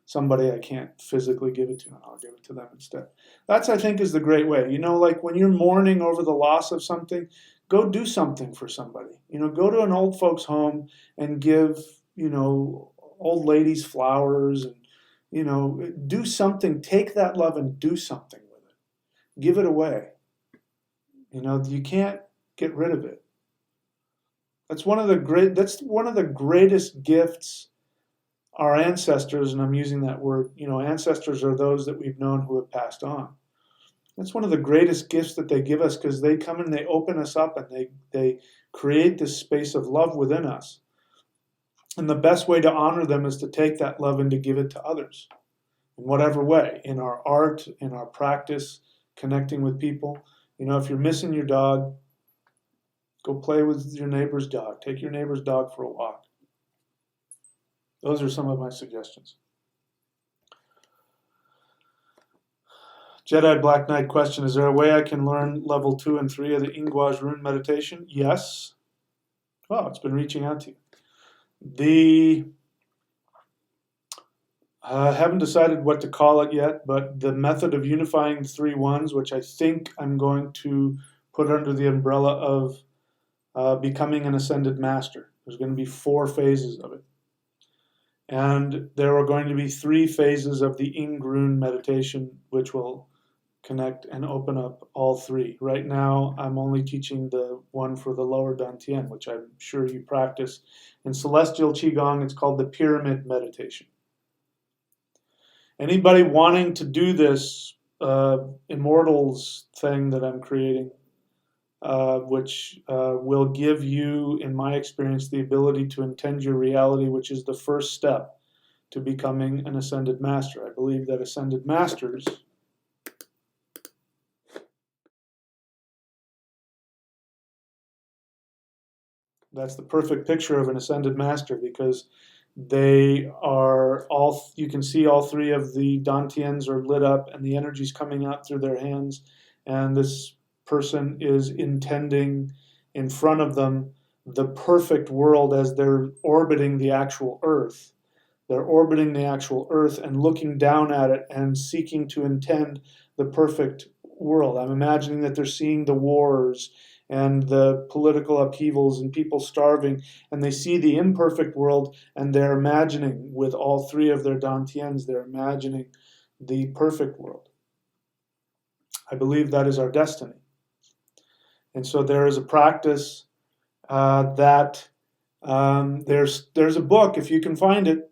somebody I can't physically give it to, and I'll give it to them instead. That's, I think, is the great way. Like when you're mourning over the loss of something, go do something for somebody. Go to an old folks' home and give, old ladies flowers and, do something. Take that love and do something with it. Give it away. You can't get rid of it. That's one of the greatest gifts our ancestors, and I'm using that word, ancestors are those that we've known who have passed on. That's one of the greatest gifts that they give us, because they come and they open us up and they create this space of love within us. And the best way to honor them is to take that love and to give it to others in whatever way, in our art, in our practice, connecting with people. If you're missing your dog, go play with your neighbor's dog. Take your neighbor's dog for a walk. Those are some of my suggestions. Jedi Black Knight question, is there a way I can learn level 2 and 3 of the Ingwaj rune meditation? Yes. Oh, it's been reaching out to you. I haven't decided what to call it yet, but the method of unifying 3 ones, which I think I'm going to put under the umbrella of becoming an ascended master. There's going to be 4 phases of it. And there are going to be 3 phases of the Ingrun meditation, which will connect and open up all 3. Right now, I'm only teaching the one for the lower Dantian, which I'm sure you practice. In Celestial Qigong, it's called the Pyramid Meditation. Anybody wanting to do this Immortals thing that I'm creating, which will give you, in my experience, the ability to intend your reality, which is the first step to becoming an ascended master. I believe that ascended masters that's the perfect picture of an ascended master, because they are all, you can see all 3 of the Dantians are lit up and the energy's coming out through their hands, and this person is intending in front of them the perfect world as they're orbiting the actual earth. They're orbiting the actual earth and looking down at it and seeking to intend the perfect world. I'm imagining that they're seeing the wars and the political upheavals and people starving, and they see the imperfect world, and they're imagining, with all 3 of their Dantians, they're imagining the perfect world. I believe that is our destiny. And so there is a practice that There's a book, if you can find it.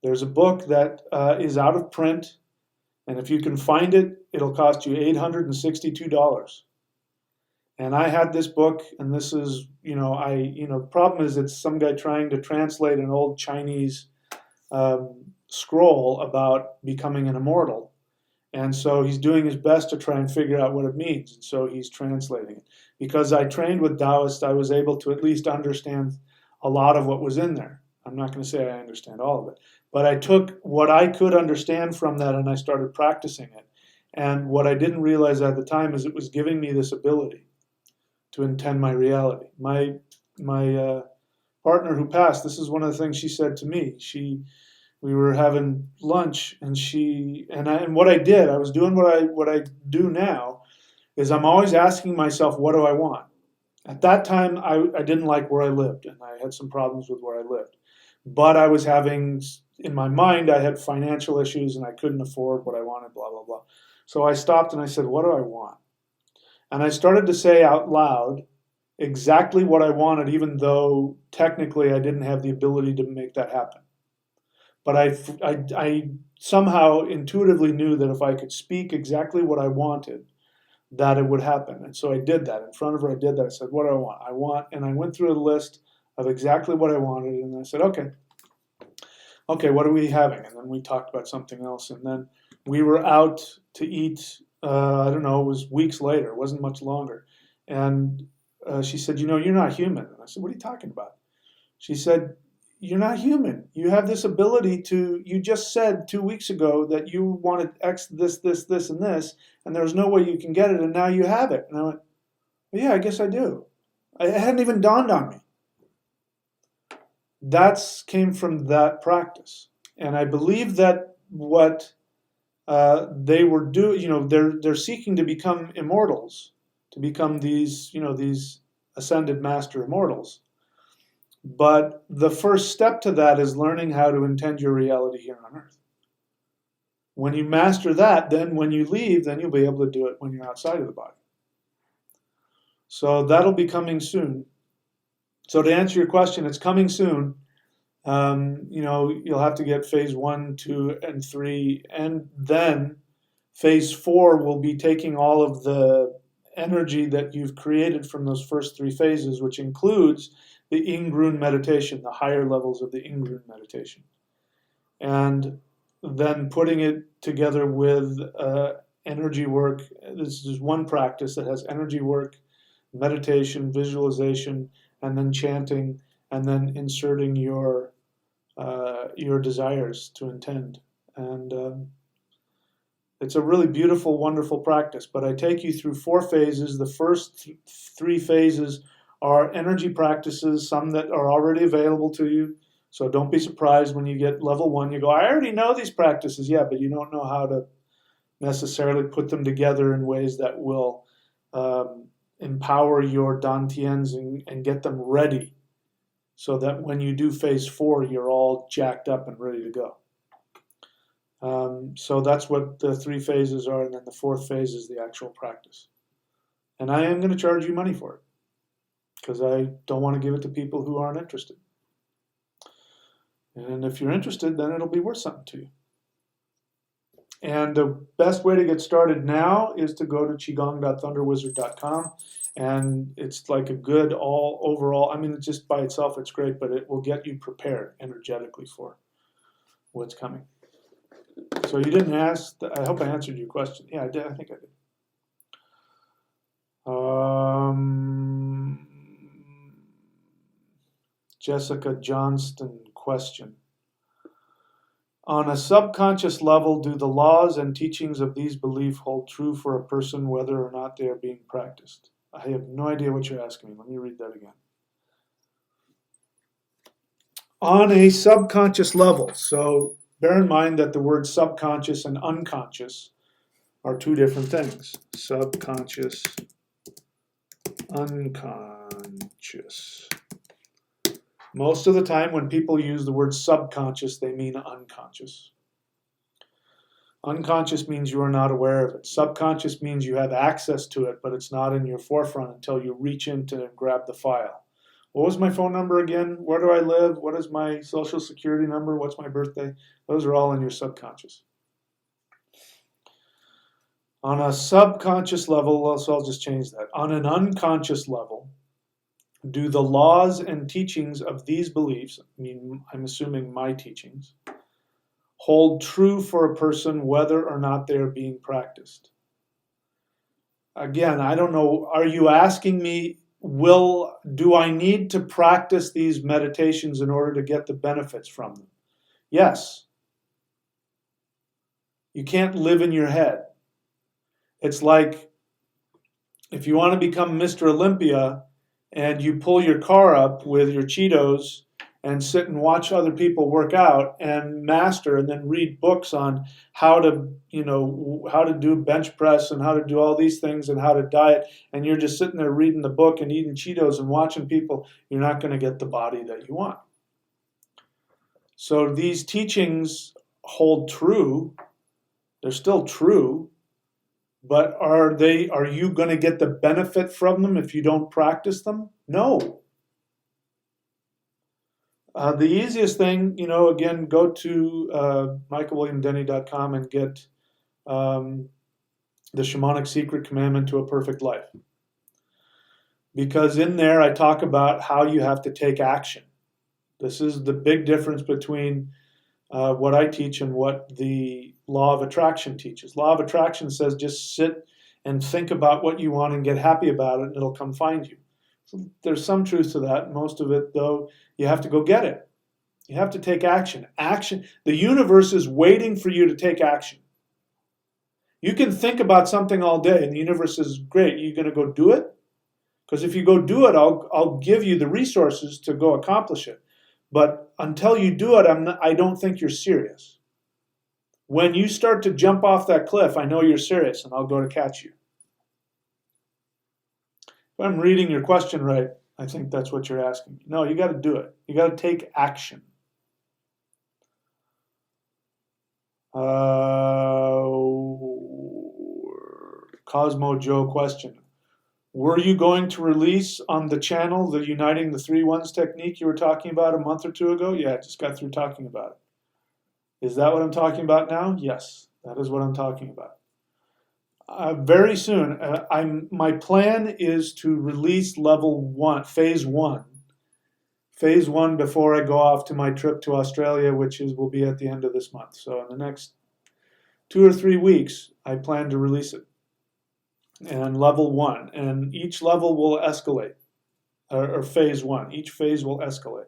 There's a book that is out of print, and if you can find it, it'll cost you $862. And I had this book, and this is, the problem is it's some guy trying to translate an old Chinese scroll about becoming an immortal. And so he's doing his best to try and figure out what it means. And so he's translating it. Because I trained with Taoists, I was able to at least understand a lot of what was in there. I'm not going to say I understand all of it. But I took what I could understand from that and I started practicing it. And what I didn't realize at the time is it was giving me this ability to intend my reality. My partner who passed, this is one of the things she said to me. We were having lunch, and what I did, I was doing what I do now, is I'm always asking myself, what do I want? At that time, I didn't like where I lived, and I had some problems with where I lived. But I was having, in my mind, I had financial issues, and I couldn't afford what I wanted, blah, blah, blah. So I stopped and I said, what do I want? And I started to say out loud exactly what I wanted, even though technically I didn't have the ability to make that happen. But I somehow intuitively knew that if I could speak exactly what I wanted, that it would happen. And so I did that. In front of her, I did that. I said, what do I want? And I went through a list of exactly what I wanted. And I said, okay, what are we having? And then we talked about something else. And then we were out to eat, I don't know, it was weeks later. It wasn't much longer. And she said, you're not human. And I said, what are you talking about? She said, you're not human. You have this ability you just said 2 weeks ago that you wanted X, this, and this, and there was no way you can get it, and now you have it. And I went, well, yeah, I guess I do. It hadn't even dawned on me. That came from that practice. And I believe that what they were doing, they're seeking to become immortals, to become these ascended master immortals. But the first step to that is learning how to intend your reality here on earth. When you master that, then when you leave, then you'll be able to do it when you're outside of the body. So that'll be coming soon. So to answer your question, it's coming soon. You'll have to get phase 1, 2, and 3, and then phase 4 will be taking all of the energy that you've created from those first 3 phases, which includes the Ingrun meditation, the higher levels of the Ingrun meditation, and then putting it together with energy work. This is one practice that has energy work, meditation, visualization, and then chanting, and then inserting your desires to intend. And it's a really beautiful, wonderful practice. But I take you through 4 phases. The first 3 phases are energy practices, some that are already available to you. So don't be surprised when you get level 1. You go, I already know these practices. Yeah, but you don't know how to necessarily put them together in ways that will empower your dantians and get them ready, so that when you do phase 4, you're all jacked up and ready to go. So that's what the 3 phases are, and then the 4th phase is the actual practice. And I am going to charge you money for it, because I don't want to give it to people who aren't interested. And if you're interested, then it'll be worth something to you. And the best way to get started now is to go to qigong.thunderwizard.com, and it's like a good overall, it's just by itself, it's great, but it will get you prepared energetically for what's coming. So you didn't ask, I hope I answered your question. Yeah, I did. I think I did. Jessica Johnston question. On a subconscious level, do the laws and teachings of these beliefs hold true for a person whether or not they are being practiced? I have no idea what you're asking me. Let me read that again. On a subconscious level. So bear in mind that the words subconscious and unconscious are 2 different things. Subconscious, unconscious. Most of the time when people use the word subconscious, they mean unconscious. Unconscious means you are not aware of it. Subconscious means you have access to it, but it's not in your forefront until you reach in to grab the file. What was my phone number again? Where do I live? What is my social security number? What's my birthday? Those are all in your subconscious. On a subconscious level, so I'll just change that. On an unconscious level, do the laws and teachings of these beliefs, I mean, I'm assuming my teachings, hold true for a person whether or not they are being practiced? Again, I don't know, are you asking me, do I need to practice these meditations in order to get the benefits from them? Yes. You can't live in your head. It's like if you want to become Mr. Olympia and you pull your car up with your Cheetos and sit and watch other people work out and master and then read books on how to, how to do bench press and how to do all these things and how to diet, and you're just sitting there reading the book and eating Cheetos and watching people, you're not going to get the body that you want. So these teachings hold true. They're still true. But are you going to get the benefit from them if you don't practice them? No. The easiest thing, again, go to michaelwilliamdenny.com and get the Shamanic Secret Commandment to a Perfect Life. Because in there I talk about how you have to take action. This is the big difference between what I teach and what the law of attraction teaches. Law of attraction says just sit and think about what you want and get happy about it and it'll come find you. So there's some truth to that. Most of it, though, you have to go get it. You have to take action. Action. The universe is waiting for you to take action. You can think about something all day and the universe says, great, you're going to go do it? Because if you go do it, I'll give you the resources to go accomplish it. But until you do it, I don't think you're serious. When you start to jump off that cliff, I know you're serious, and I'll go to catch you. If I'm reading your question right, I think that's what you're asking. No, you got to do it. You got to take action. Cosmo Joe question. Were you going to release on the channel the Uniting the Three Ones technique you were talking about a month or two ago? Yeah, I just got through talking about it. Is that what I'm talking about now? Yes, that is what I'm talking about. Very soon, my plan is to release level 1, phase 1. Phase 1 before I go off to my trip to Australia, which will be at the end of this month. So in the next 2 or 3 weeks, I plan to release it. And level 1, and each level will escalate, or phase 1. Each phase will escalate.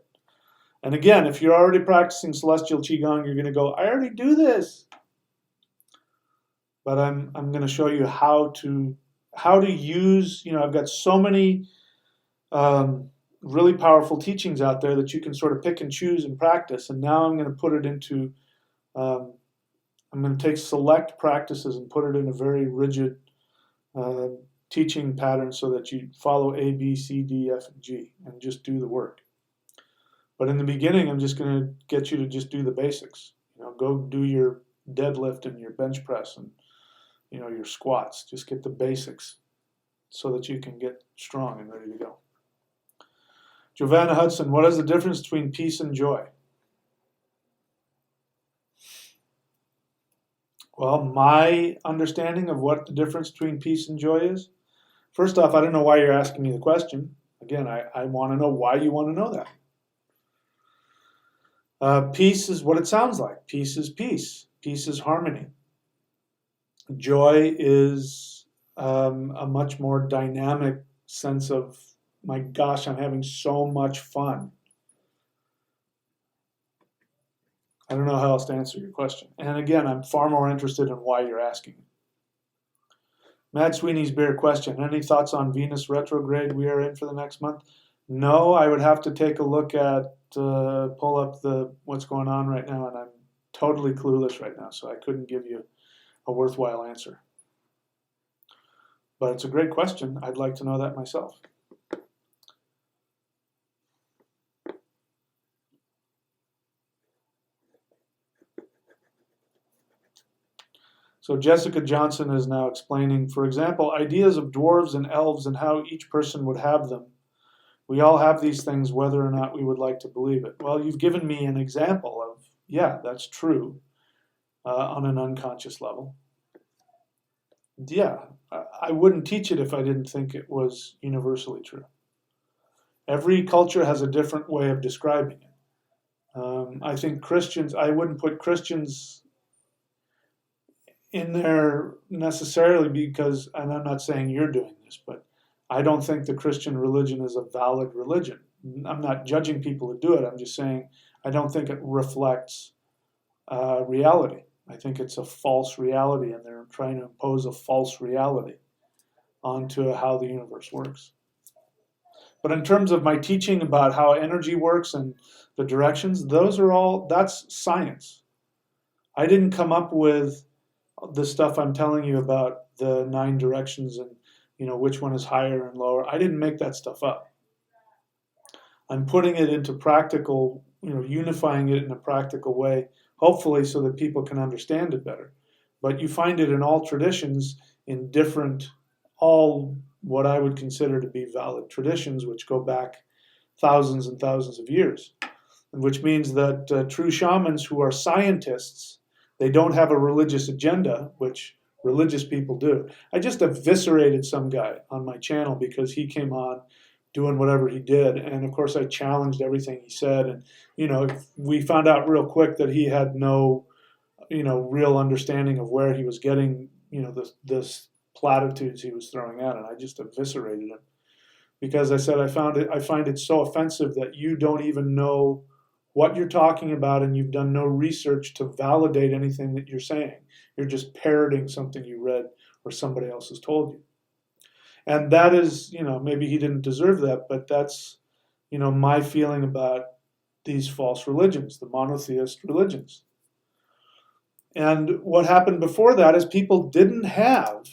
And again, if you're already practicing celestial qigong, you're going to go, I already do this. But I'm going to show you how to use. I've got so many really powerful teachings out there that you can sort of pick and choose and practice. And now I'm going to put it into. I'm going to take select practices and put it in a very rigid teaching pattern so that you follow A, B, C, D, F, and G and just do the work. But in the beginning, I'm just going to get you to just do the basics. Go do your deadlift and your bench press and your squats. Just get the basics so that you can get strong and ready to go. Giovanna Hudson, what is the difference between peace and joy? Well, my understanding of what the difference between peace and joy is, first off, I don't know why you're asking me the question. Again, I want to know why you want to know that. Peace is what it sounds like. Peace is peace. Peace is harmony. Joy is a much more dynamic sense of, my gosh, I'm having so much fun. I don't know how else to answer your question. And again, I'm far more interested in why you're asking. Matt Sweeney's bear question. Any thoughts on Venus retrograde we are in for the next month? No, I would have to take a look at, pull up what's going on right now, and I'm totally clueless right now, so I couldn't give you a worthwhile answer. But it's a great question. I'd like to know that myself. So Jessica Johnson is now explaining, for example, ideas of dwarves and elves and how each person would have them. We all have these things whether or not we would like to believe it. Well, you've given me an example of, yeah, that's true on an unconscious level. Yeah, I wouldn't teach it if I didn't think it was universally true. Every culture has a different way of describing it. I think Christians, I wouldn't put Christians in there necessarily because, and I'm not saying you're doing this, but I don't think the Christian religion is a valid religion. I'm not judging people who do it. I'm just saying I don't think it reflects reality. I think it's a false reality, and they're trying to impose a false reality onto how the universe works. But in terms of my teaching about how energy works and the directions, that's science. I didn't come up with the stuff I'm telling you about the 9 directions and which one is higher and lower. I didn't make that stuff up. I'm putting it into practical, unifying it in a practical way, hopefully so that people can understand it better. But you find it in all traditions, in all what I would consider to be valid traditions, which go back thousands and thousands of years. Which means that true shamans who are scientists, they don't have a religious agenda, which religious people do. I just eviscerated some guy on my channel because he came on doing whatever he did, and of course I challenged everything he said, and we found out real quick that he had no real understanding of where he was getting this platitudes he was throwing out, and I just eviscerated him because I said I find it so offensive that you don't even know what you're talking about, and you've done no research to validate anything that you're saying. You're just parroting something you read or somebody else has told you. And that is, maybe he didn't deserve that, but that's, my feeling about these false religions, the monotheist religions. And what happened before that is people didn't have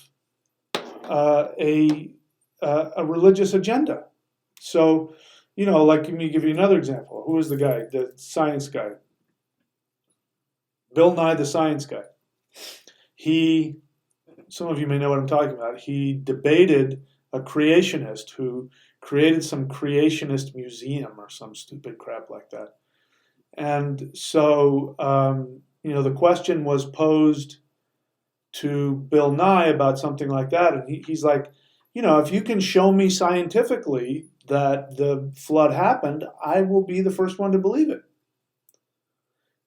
a religious agenda. So, like, let me give you another example. Who is the guy, the science guy? Bill Nye, the science guy. Some of you may know what I'm talking about. He debated a creationist who created some creationist museum or some stupid crap like that. And so, the question was posed to Bill Nye about something like that. And he's like, if you can show me scientifically that the flood happened, I will be the first one to believe it.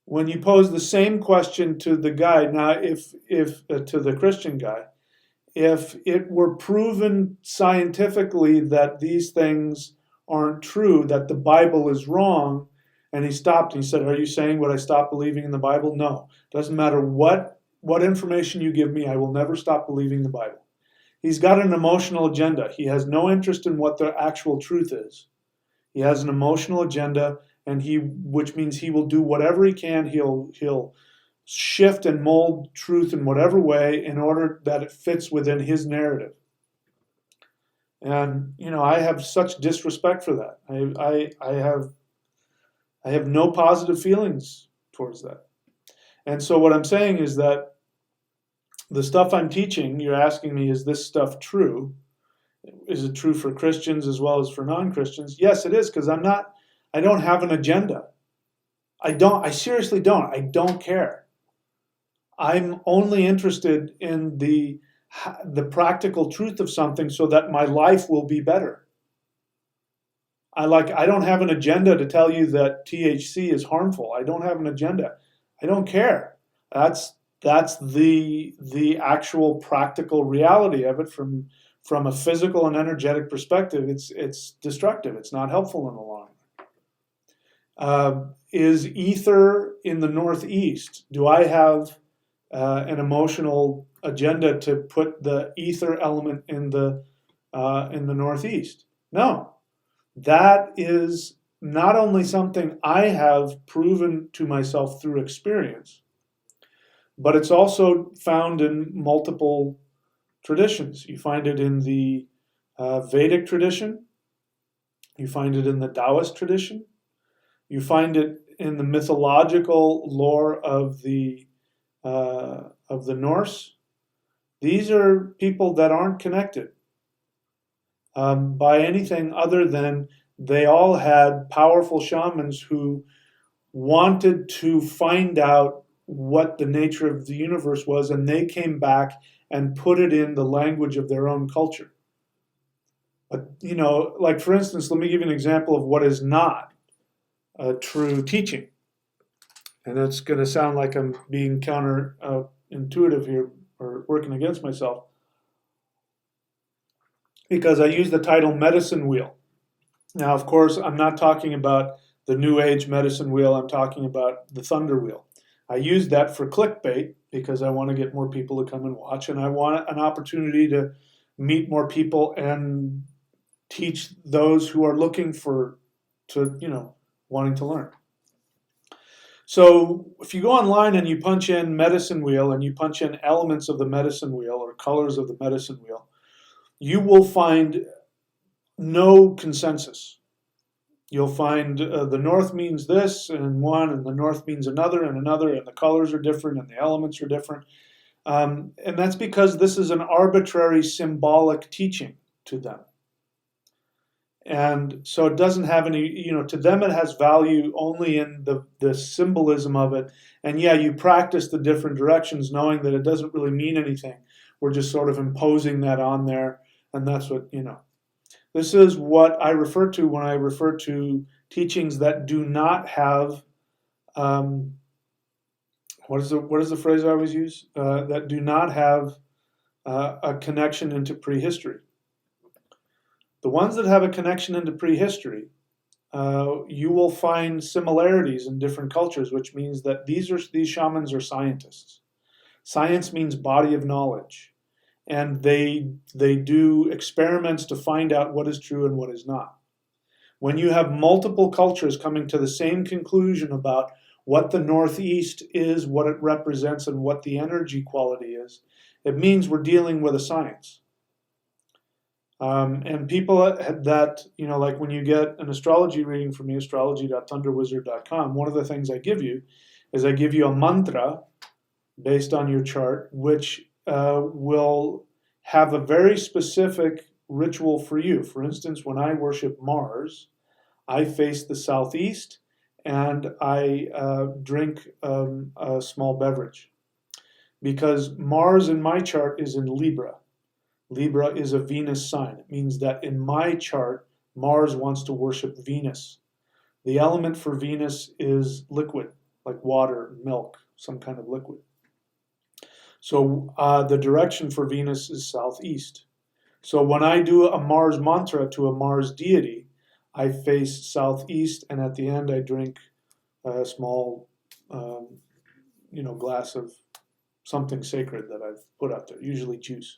When you pose the same question to the guy, now if to the Christian guy, if it were proven scientifically that these things aren't true, that the Bible is wrong, and he stopped and he said, "Are you saying would I stop believing in the Bible?" No. Doesn't matter what information you give me, I will never stop believing the Bible. He's got an emotional agenda. He has no interest in what the actual truth is. He has an emotional agenda, which means he will do whatever he can. He'll shift and mold truth in whatever way in order that it fits within his narrative. And I have such disrespect for that. I have no positive feelings towards that. And so what I'm saying is that the stuff I'm teaching, you're asking me, is this stuff true? Is it true for Christians as well as for non-Christians? Yes, it is, because I don't have an agenda. I seriously don't. I don't care. I'm only interested in the practical truth of something so that my life will be better. I don't have an agenda to tell you that THC is harmful. I don't have an agenda. I don't care. That's the actual practical reality of it from a physical and energetic perspective. It's destructive. It's not helpful in the long run. Is ether in the Northeast? Do I have an emotional agenda to put the ether element in the Northeast? No. That is not only something I have proven to myself through experience, but it's also found in multiple traditions. You find it in the Vedic tradition. You find it in the Taoist tradition. You find it in the mythological lore of the Norse. These are people that aren't connected by anything other than they all had powerful shamans who wanted to find out what the nature of the universe was, and they came back and put it in the language of their own culture. But, like for instance, let me give you an example of what is not a true teaching. And it's going to sound like I'm being counterintuitive here or working against myself, because I use the title medicine wheel. Now, of course, I'm not talking about the New Age medicine wheel. I'm talking about the thunder wheel. I use that for clickbait because I want to get more people to come and watch, and I want an opportunity to meet more people and teach those who are looking wanting to learn. So if you go online and you punch in medicine wheel and you punch in elements of the medicine wheel or colors of the medicine wheel, you will find no consensus. You'll find the north means this and one, and the north means another, and the colors are different, and the elements are different. And that's because this is an arbitrary symbolic teaching to them. And so it doesn't have any, to them it has value only in the symbolism of it. And yeah, you practice the different directions knowing that it doesn't really mean anything. We're just sort of imposing that on there, and that's what, This is what I refer to when I refer to teachings that do not have, what is the phrase I always use? That do not have a connection into prehistory. The ones that have a connection into prehistory, you will find similarities in different cultures, which means that these shamans are scientists. Science means body of knowledge, and they do experiments to find out what is true and what is not. When you have multiple cultures coming to the same conclusion about what the Northeast is, what it represents, and what the energy quality is, it means we're dealing with a science. And people that, like when you get an astrology reading from me, astrology.thunderwizard.com, one of the things I give you is I give you a mantra based on your chart, which will have a very specific ritual for you. For instance, when I worship Mars, I face the southeast and I drink a small beverage, because Mars in my chart is in Libra. Libra is a Venus sign. It means that in my chart, Mars wants to worship Venus. The element for Venus is liquid, like water, milk, some kind of liquid. So the direction for Venus is southeast. So when I do a Mars mantra to a Mars deity, I face southeast, and at the end I drink a small, glass of something sacred that I've put out there, usually juice.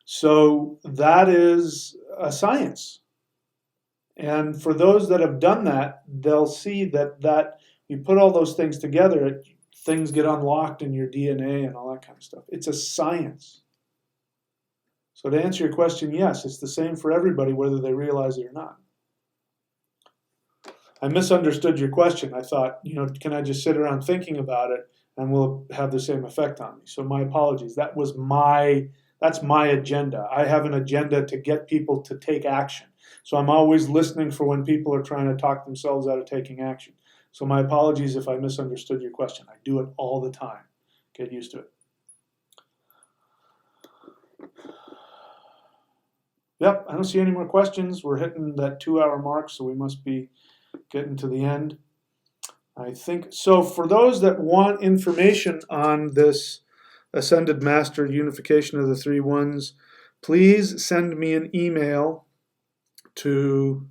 So that is a science. And for those that have done that, they'll see that you put all those things together, things get unlocked in your DNA and all that kind of stuff. It's a science. So to answer your question, yes, it's the same for everybody, whether they realize it or not. I misunderstood your question. I thought, can I just sit around thinking about it and will have the same effect on me? So my apologies. That's my agenda. I have an agenda to get people to take action. So I'm always listening for when people are trying to talk themselves out of taking action. So my apologies if I misunderstood your question. I do it all the time. Get used to it. Yep, I don't see any more questions. We're hitting that 2-hour mark, so we must be getting to the end. I think so. For those that want information on this Ascended Master Unification of the Three Ones, please send me an email to,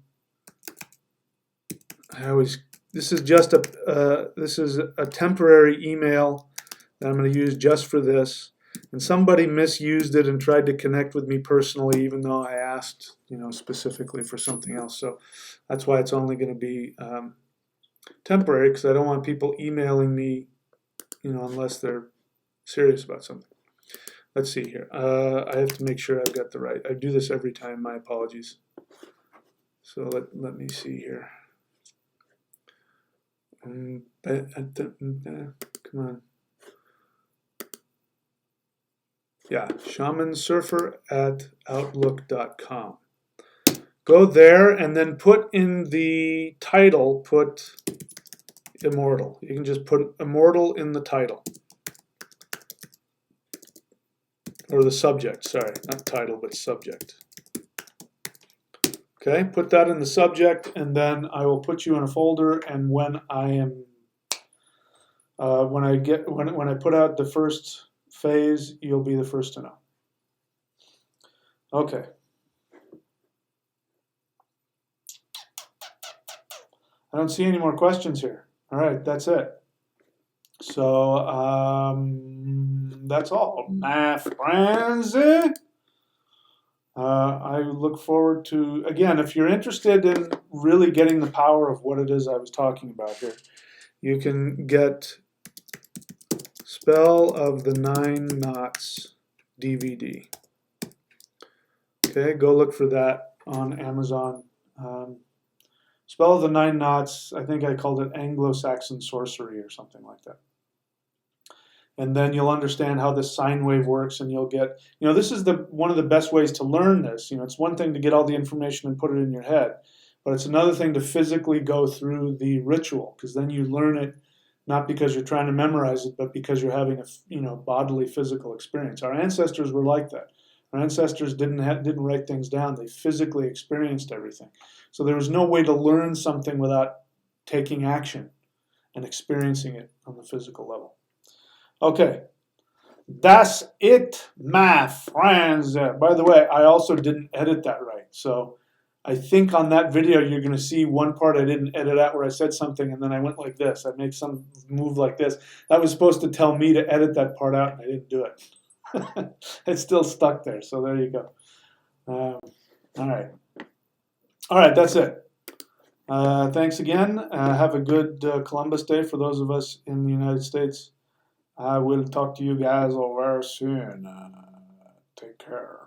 this is a temporary email that I'm going to use just for this. And somebody misused it and tried to connect with me personally, even though I asked, specifically for something else. So that's why it's only going to be temporary, because I don't want people emailing me, unless they're serious about something. Let's see here. I have to make sure I've got the right. I do this every time. My apologies. So let me see here. Come on. Yeah, shamansurfer@outlook.com. Go there and then put in the title, put immortal. You can just put immortal in the title. Or the subject, sorry, not title, but subject. Okay, put that in the subject, and then I will put you in a folder, and when I am when I put out the first phase, you'll be the first to know. Okay. I don't see any more questions here. All right, that's it. So that's all, my friends. I look forward to, again, if you're interested in really getting the power of what it is I was talking about here, you can get Spell of the 9 Knots DVD. Okay, go look for that on Amazon. Spell of the 9 Knots, I think I called it Anglo-Saxon sorcery or something like that. And then you'll understand how the sine wave works, and you'll get, this is one of the best ways to learn this. It's one thing to get all the information and put it in your head, but it's another thing to physically go through the ritual, because then you learn it not because you're trying to memorize it, but because you're having a bodily physical experience. Our ancestors were like that. Our ancestors didn't write things down. They physically experienced everything. So there was no way to learn something without taking action and experiencing it on the physical level. Okay, that's it, my friends. By the way, I also didn't edit that right. So I think on that video, you're going to see one part I didn't edit out where I said something, and then I went like this. I made some move like this. That was supposed to tell me to edit that part out, and I didn't do it. It's still stuck there, so there you go. All right. All right, that's it. Thanks again. Have a good Columbus Day for those of us in the United States. I will talk to you guys all very soon. Take care.